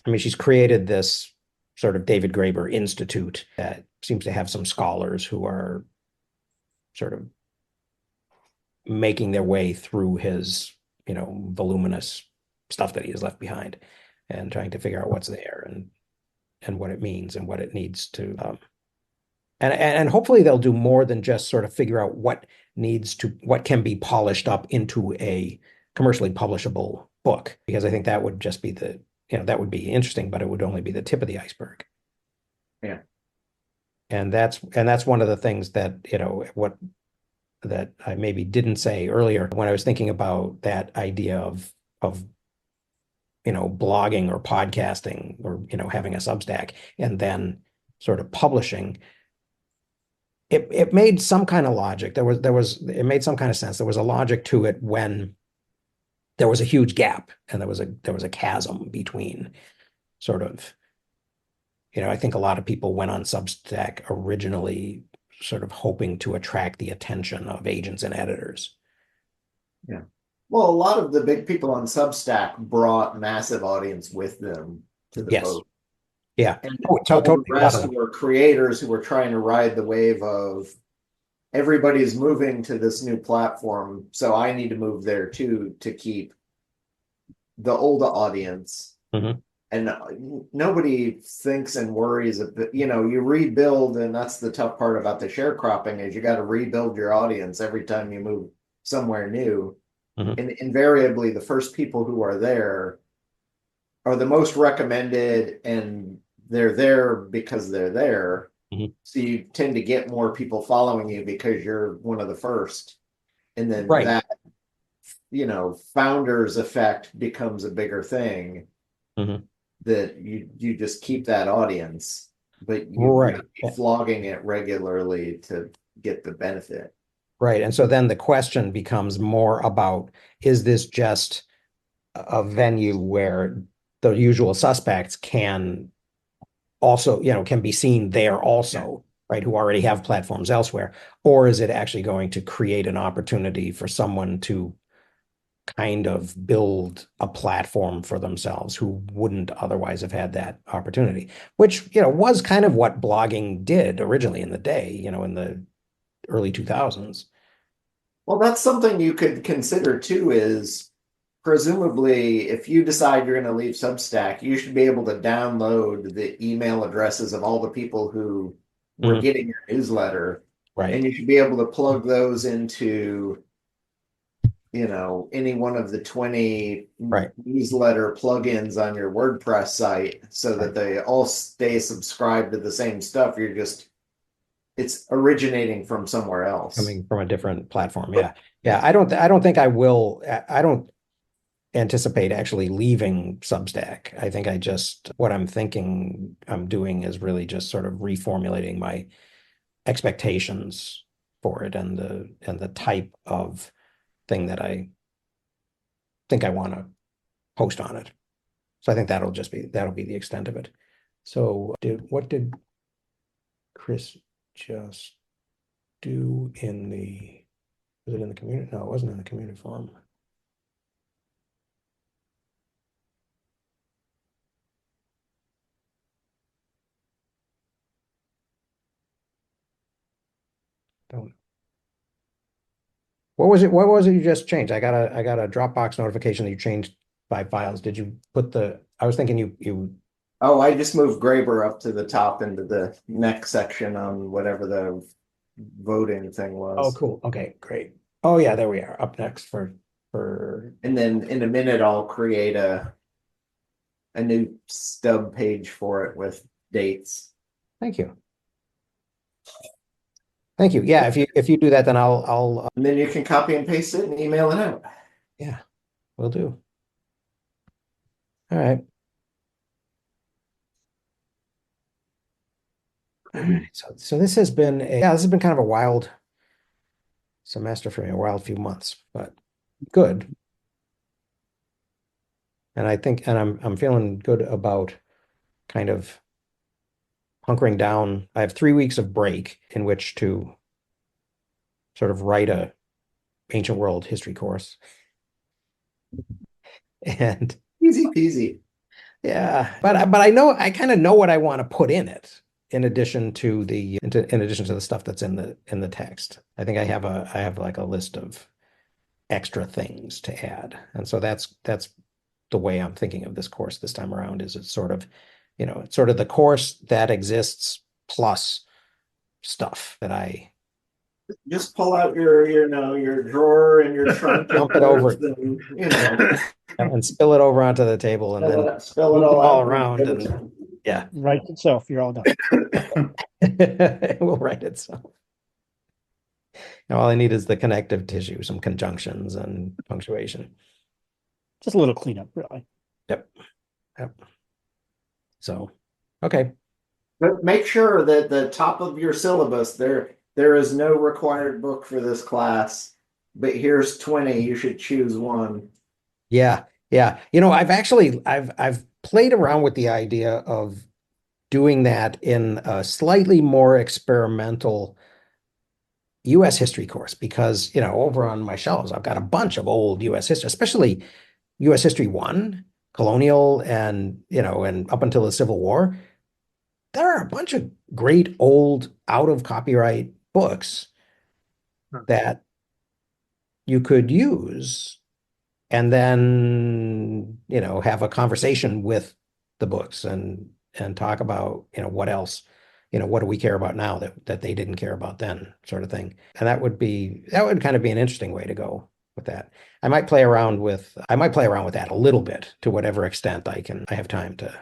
I mean, she's created this sort of David Graeber Institute that seems to have some scholars who are sort of making their way through his, voluminous stuff that he has left behind, and trying to figure out what's there, and what it means and what it needs to and hopefully they'll do more than just sort of figure out what can be polished up into a commercially publishable book, because I think that would just be that would be interesting, but it would only be the tip of the iceberg. Yeah. And that's one of the things that, that I maybe didn't say earlier when I was thinking about that idea of blogging or podcasting, or having a Substack and then sort of publishing. It made some kind of logic. It made some kind of sense. There was a logic to it when there was a huge gap, and there was a chasm between sort of, I think a lot of people went on Substack originally sort of hoping to attract the attention of agents and editors. Yeah. Well, a lot of the big people on Substack brought massive audience with them to the Yes. boat. Yeah. And Oh, all the totally. rest were creators who were trying to ride the wave of everybody's moving to this new platform, so I need to move there too to keep the older audience. Mhm. And nobody thinks and worries about, you rebuild, and that's the tough part about the sharecropping, is you got to rebuild your audience every time you move somewhere new. Mhm. And invariably the first people who are there are the most recommended, and they're there because they're there. Mhm. So you tend to get more people following you because you're one of the first. And then Right. that, founders effect becomes a bigger thing, Mhm. that you just keep that audience, but you Right. gotta be flogging it regularly to get the benefit. Right. And so then the question becomes more about, is this just a venue where the usual suspects can also, can be seen there also, right, who already have platforms elsewhere? Or is it actually going to create an opportunity for someone to kind of build a platform for themselves who wouldn't otherwise have had that opportunity, which, was kind of what blogging did originally in the day, in the early 2000s. Well, that's something you could consider too, is presumably if you decide you're going to leave Substack, you should be able to download the email addresses of all the people who were Mhm. getting your newsletter, Right. and you should be able to plug those into any one of the 20 Right. newsletter plugins on your WordPress site, so that Right. they all stay subscribed to the same stuff. It's originating from somewhere else. Coming from a different platform. Yeah. Yeah. I don't think I will. I don't, anticipate actually leaving Substack. I think what I'm thinking I'm doing is really just sort of reformulating my expectations for it and the type of thing that I think I want to post on it. So I think that'll be the extent of it. So what did Chris just do was it in the community? No, it wasn't in the community forum. Don't. What was it you just changed? I got a Dropbox notification that you changed 5 files. Did you put I was thinking you Oh, I just moved Graber up to the top into the next section on whatever the voting thing Oh, was. cool. Okay, great. Oh yeah, there we are. Up next for And then in a minute, I'll create a new stub page for it with dates. thank you. Thank you. Yeah, if you do that, then I'll And then you can copy and paste it and email it out. yeah, will do. All right. All right. So this has been this has been kind of a wild semester for me, a wild few months, but good. And I think and I'm feeling good about kind of hunkering down. I have 3 weeks of break in which to sort of write a ancient world history course. And Easy peasy. yeah, but I know I kind of know what I want to put in it in addition to in addition to the stuff that's in the text. I think I have like a list of extra things to add. And so that's the way I'm thinking of this course this time around is it's sort of, it's sort of the course that exists plus stuff that I Just pull out your drawer and your trunk of dump it over notes and and spill it over onto the table and then spell it move them all all out. around and yeah, Write itself. You're all done. it will write itself. And all I need is the connective tissue, some conjunctions and punctuation. Just a little cleanup, really. Yep. Yep. So, okay. But make sure that the top of your syllabus there is no required book for this class, but here's 20. You should choose one. Yeah. Yeah. I've played around with the idea of doing that in a slightly more experimental US history course because, over on my shelves, I've got a bunch of old US history, especially US history one, colonial and up until the Civil War. There are a bunch of great old out of copyright books that you could use and then, have a conversation with the books and talk about, what else, what do we care about now that they didn't care about then, sort of thing. And that would kind of be an interesting way to go with that. I might play around with that a little bit to whatever extent I have time to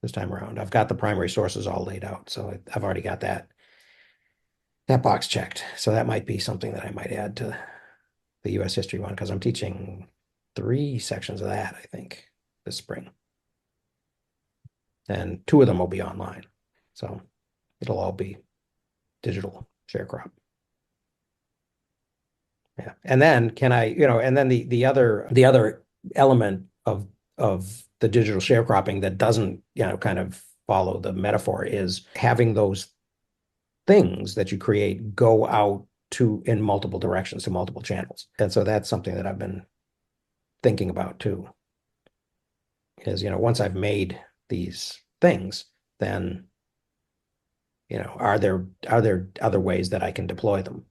this time around. I've got the primary sources all laid out, so I've already got that box checked. So that might be something that I might add to the US history one because I'm teaching 3 sections of that, I think, this spring. And 2 of them will be online. So it'll all be digital sharecrop. Yeah. And then and then the other element of the digital sharecropping that doesn't, kind of follow the metaphor is having those things that you create go out in multiple directions to multiple channels. And so that's something that I've been thinking about too. Is, once I've made these things, then, are there other ways that I can deploy them?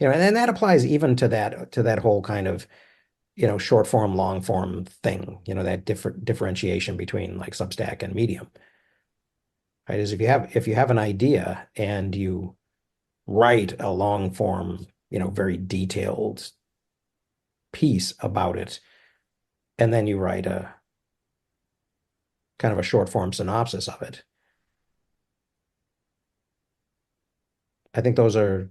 And then that applies even to that whole kind of, short form, long form thing, that differentiation between like Substack and Medium. Right? Is if you have an idea and you write a long form, very detailed piece about it, and then you write a kind of a short form synopsis of it. I think those are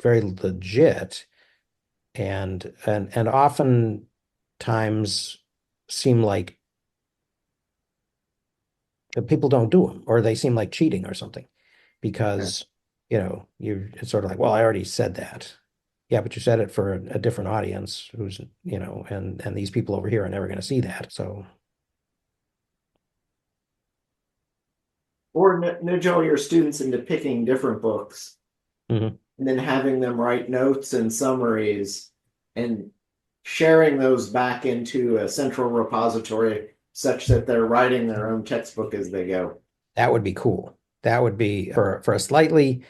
very legit and oftentimes seem like people don't do them, or they seem like cheating or something because, it's sort of like, well, I already said that. Yeah, but you said it for a different audience who's, and these people over here are never going to see that. So, Or nudge all your students into picking different books mhm. and then having them write notes and summaries and sharing those back into a central repository such that they're writing their own textbook as they go. That would be cool. That would be for a slightly,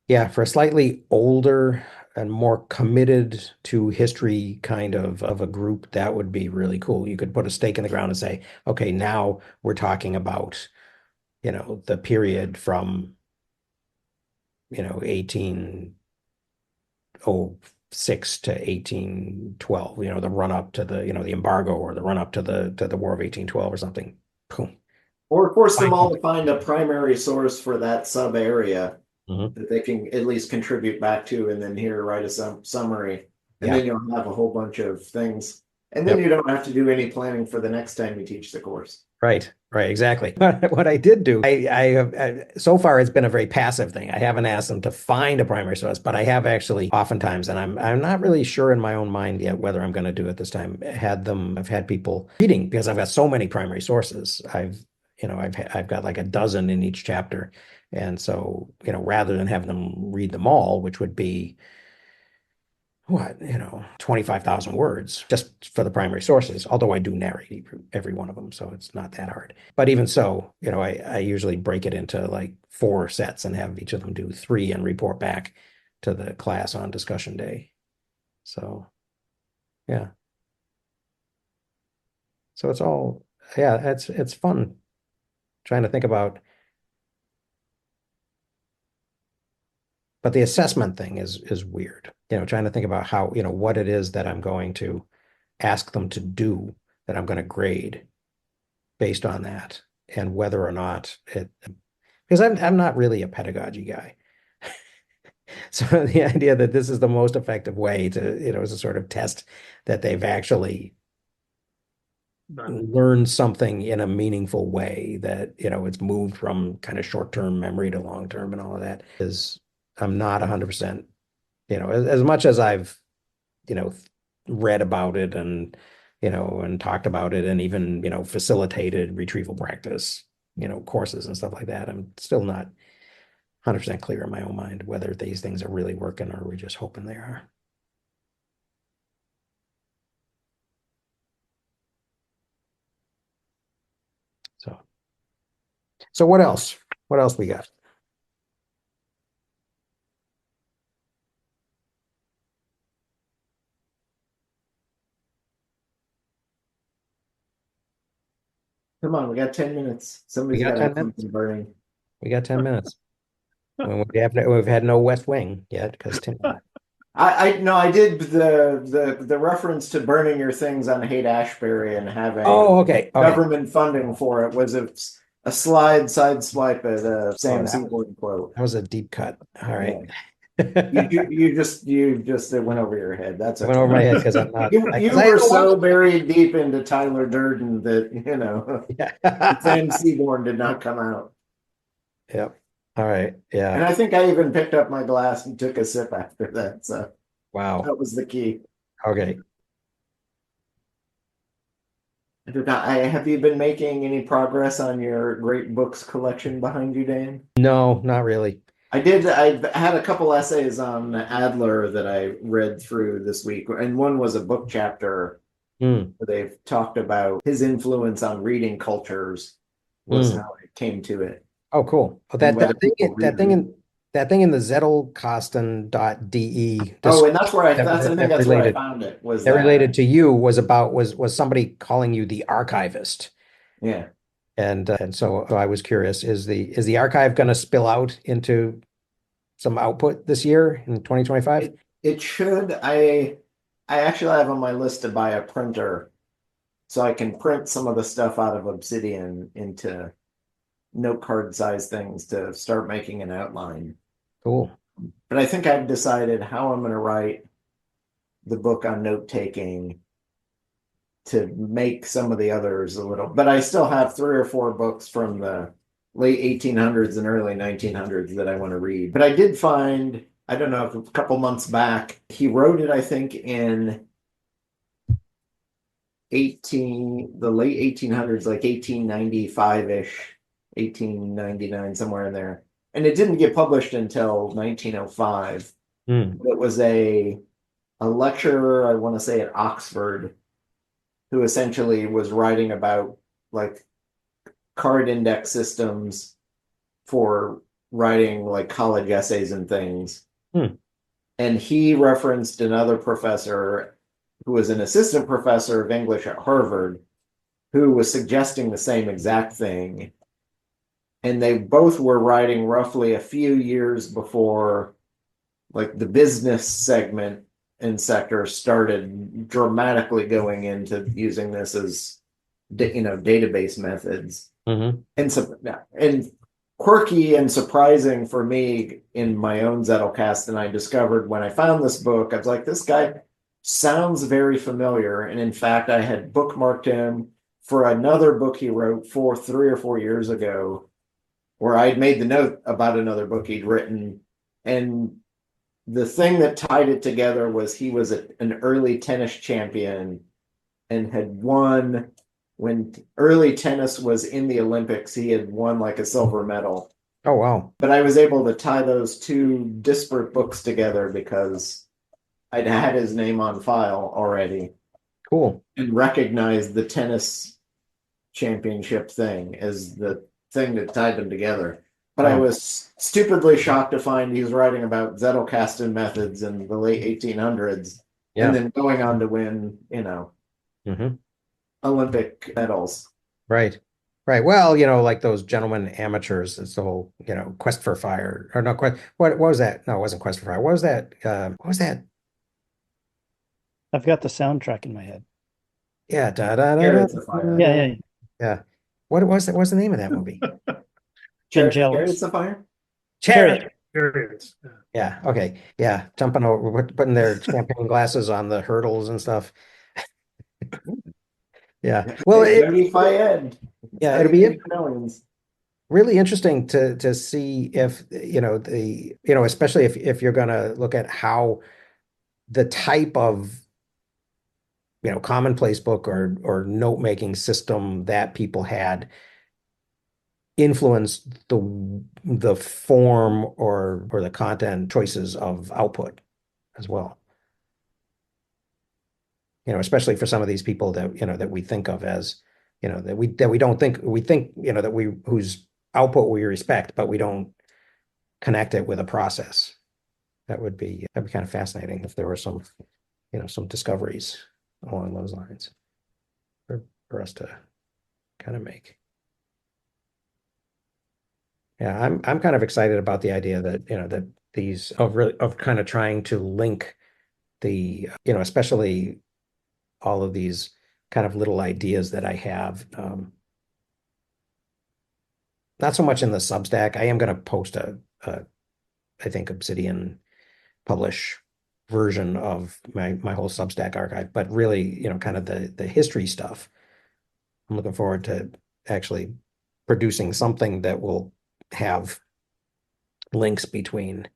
yeah, for a slightly older and more committed to history kind of a group. That would be really cool. You could put a stake in the ground and say, okay, now we're talking about, the period from, 1806 to 1812, the run up to the embargo, or the run up to the War of 1812 or something. Boom. Or force them all to find a primary source for that sub area Mhm. that they can at least contribute back to, and then here write a summary. And Yeah. then you'll have a whole bunch of things. And then Yep. you don't have to do any planning for the next time you teach the course. Right, exactly. What I did do, I have so far it's been a very passive thing. I haven't asked them to find a primary source, but I have actually oftentimes, and I'm not really sure in my own mind yet whether I'm going to do it this time. I've had people reading because I've got so many primary sources. I've got like a dozen in each chapter, and so rather than having them read them all, which would be 25,000 words just for the primary sources, although I do narrate every one of them, so it's not that hard. But even so, I usually break it into like 4 sets and have each of them do 3 and report back to the class on discussion day. So, yeah. So it's all, yeah, it's fun trying to think about, but the assessment thing is weird. Trying to think about how, what it is that I'm going to ask them to do that I'm going to grade based on that, and whether or not because I'm not really a pedagogy guy. So the idea that this is the most effective way to, as a sort of test that they've actually learned something in a meaningful way, that, it's moved from kind of short-term memory to long-term and all of that, is I'm not 100%, as much as I've, you know, read about it and, and talked about it, and even, facilitated retrieval practice, courses and stuff like that. I'm still not 100% clear in my own mind whether these things are really working or we're just hoping they are. So, so what else? What else we got? Come on, we got 10 minutes. We Somebody's got got to 10 have minutes. something burning. We got 10 minutes. We've had no West Wing yet because Tim. I no, I did the reference to burning your things on Haight Ashbury and having Oh, okay. government funding for it was a side swipe at a Sam that Seaborn quote. was a deep cut. All right. Yeah. You just it went over your head. That's It went okay. over my head because I'm not. You I were haven't so watched buried deep into Tyler Durden that it. Sam Seaborn did not come out. Yep. All right. And Yeah. I think I even picked up my glass and took a sip after that. So Wow. that was the key. Okay. Have you been making any progress on your great books collection behind you, Dan? No, not really. I did. I had a couple essays on Adler that I read through this week, and one was a book chapter Mm, where they've talked about his influence on reading cultures, was mm. how it came to it, Oh, cool. Well, and that whether that thing people that read thing it. in that thing in the Zettelkasten.de Oh, and that's where I that, that's I that, think that that's where I related found it was that that. related to you was somebody calling you the archivist. Yeah. And so I was curious, is the archive going to spill out into some output this year in 2025? It should. I actually have on my list to buy a printer so I can print some of the stuff out of Obsidian into note card size things to start making an outline. Cool. But I think I've decided how I'm going to write the book on note taking to make some of the others a little. But I still have 3 or 4 books from the late 1800s and early 1900s that I want to read. But I did find, I don't know, a couple months back, he wrote it, I think, in the late 1800s, like 1895-ish, 1899, somewhere in there. And it didn't get published until 1905. Hmm. It was a lecturer, I want to say at Oxford, who essentially was writing about like card index systems for writing like college essays and things. Hmm. And he referenced another professor who was an assistant professor of English at Harvard who was suggesting the same exact thing. And they both were writing roughly a few years before like the business segment and sector started dramatically going into using this as database methods. Mhm. And quirky and surprising for me in my own Zettelcast. And I discovered when I found this book, I was like, this guy sounds very familiar. And in fact, I had bookmarked him for another book he wrote 3 or 4 years ago, where I'd made the note about another book he'd written. And the thing that tied it together was he was an early tennis champion and had won when early tennis was in the Olympics. He had won like a silver medal. Oh, wow. But I was able to tie those 2 disparate books together because I'd had his name on file already Cool. and recognized the tennis championship thing as the thing that tied them together. But I Wow. was stupidly shocked to find he was writing about Zettelkasten methods in the late 1800s and Yeah. then going on to win, Hmm. Olympic medals. Right. Right. Well, like those gentlemen amateurs, it's the whole, Quest for Fire. Or no, what was that? No, it wasn't Quest for Fire. What was that? What was that? I've got the soundtrack in my head. Yeah, da da da da. Chariots of Fire. Yeah, yeah. Yeah. What was that? What's the name of that movie? Chariots Tangential. of Fire? Chariot. Chariot. Periods. Yeah. Okay. Yeah. Jumping over, putting their champagne glasses on the hurdles and stuff. Yeah. Well, Jody Fayed. yeah, it'll be really interesting to see if, especially if you're going to look at how the type of, commonplace book or note-making system that people had influenced the form or the content choices of output as well. Especially for some of these people that we think of as, that we don't think we think, that we whose output we respect, but we don't connect it with a process. That'd be kind of fascinating if there were some discoveries along those lines for us to kind of make. Yeah, I'm kind of excited about the idea that, that these of kind of trying to link the, especially all of these kind of little ideas that I have. Not so much in the Substack. I am going to post I think Obsidian publish version of my whole Substack archive, but really, kind of the history stuff. I'm looking forward to actually producing something that will have links between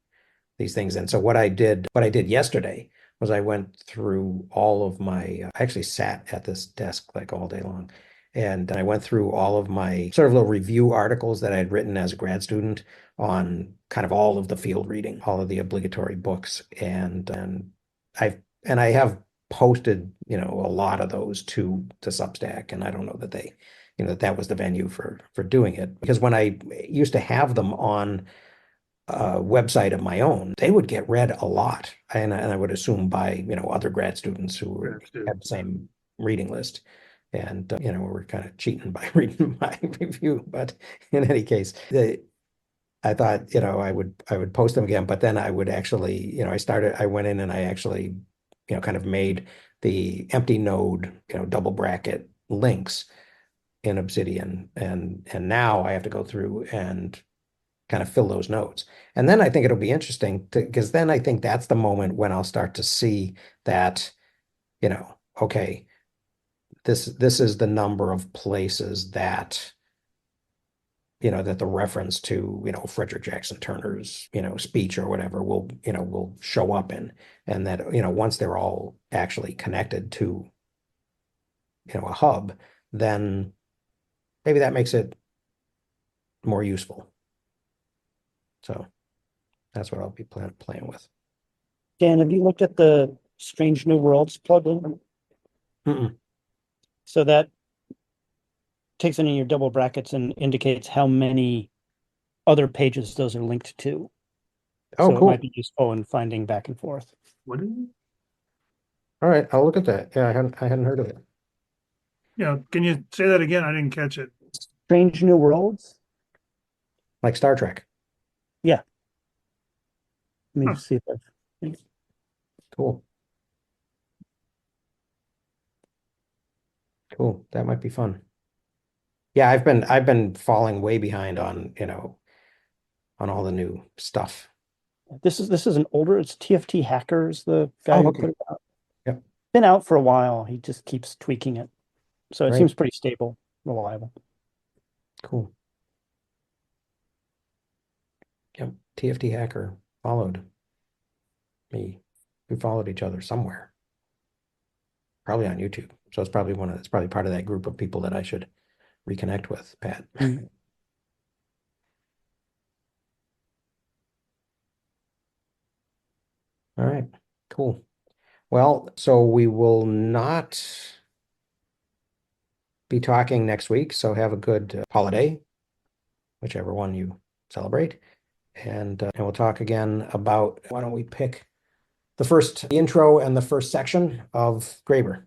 these things. And so what I did yesterday was I went through all of my, I actually sat at this desk like all day long. And I went through all of my sort of little review articles that I had written as a grad student on kind of all of the field reading, all of the obligatory books. And I have posted, a lot of those to Substack. And I don't know that that was the venue for doing it. Because when I used to have them on a website of my own, they would get read a lot. And I would assume by, other grad students who had the same reading list. And, we're kind of cheating by reading my review. But in any case, I thought, I would post them again, but then I would actually, I went in and I actually, kind of made the empty node, double bracket links in Obsidian. And now I have to go through and kind of fill those nodes. And then I think it'll be interesting because then I think that's the moment when I'll start to see that, okay, this is the number of places that that the reference to, Frederick Jackson Turner's, speech or whatever will show up in. And that, once they're all actually connected to, a hub, then maybe that makes it more useful. So that's what I'll be playing with. Dan, have you looked at the Strange New Worlds plugin? Mm-mm. So that takes it in your double brackets and indicates how many other pages those are linked to. Oh, So it cool. might be useful in finding back and forth. What is it? All right, I'll look at that. Yeah, I hadn't heard of it. Yeah, can you say that again? I didn't catch it. Strange New Worlds? Like Star Trek. Yeah. Let me Huh. just see if I've... Cool. Cool. That might be fun. Yeah, I've been falling way behind on, on all the new stuff. This is an older, it's TFT Hackers, the guy Oh, who okay. put it out. Yep. Been out for a while. He just keeps tweaking it. So it Right. seems pretty stable, reliable. Cool. Yep. TFT Hacker followed me. We followed each other somewhere. Probably on YouTube. So it's probably part of that group of people that I should reconnect with, Pat. Mm. All right. Cool. Well, so we will not be talking next week. So have a good holiday, whichever one you celebrate. And we'll talk again about, why don't we pick the intro and the first section of Graeber.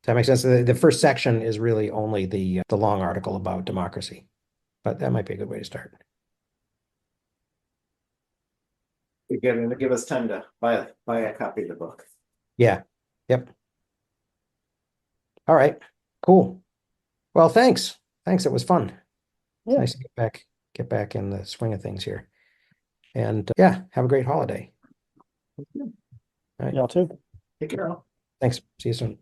Does that make sense? The first section is really only the long article about democracy, but that might be a good way to start. You're gonna give us time to buy a copy of the book. Yeah. Yep. All right. Cool. Well, thanks. Thanks. It was fun. It's Yeah. nice to get back in the swing of things here. And yeah, have a great holiday. All right. Y'all too. Take care. All. Thanks. See you soon.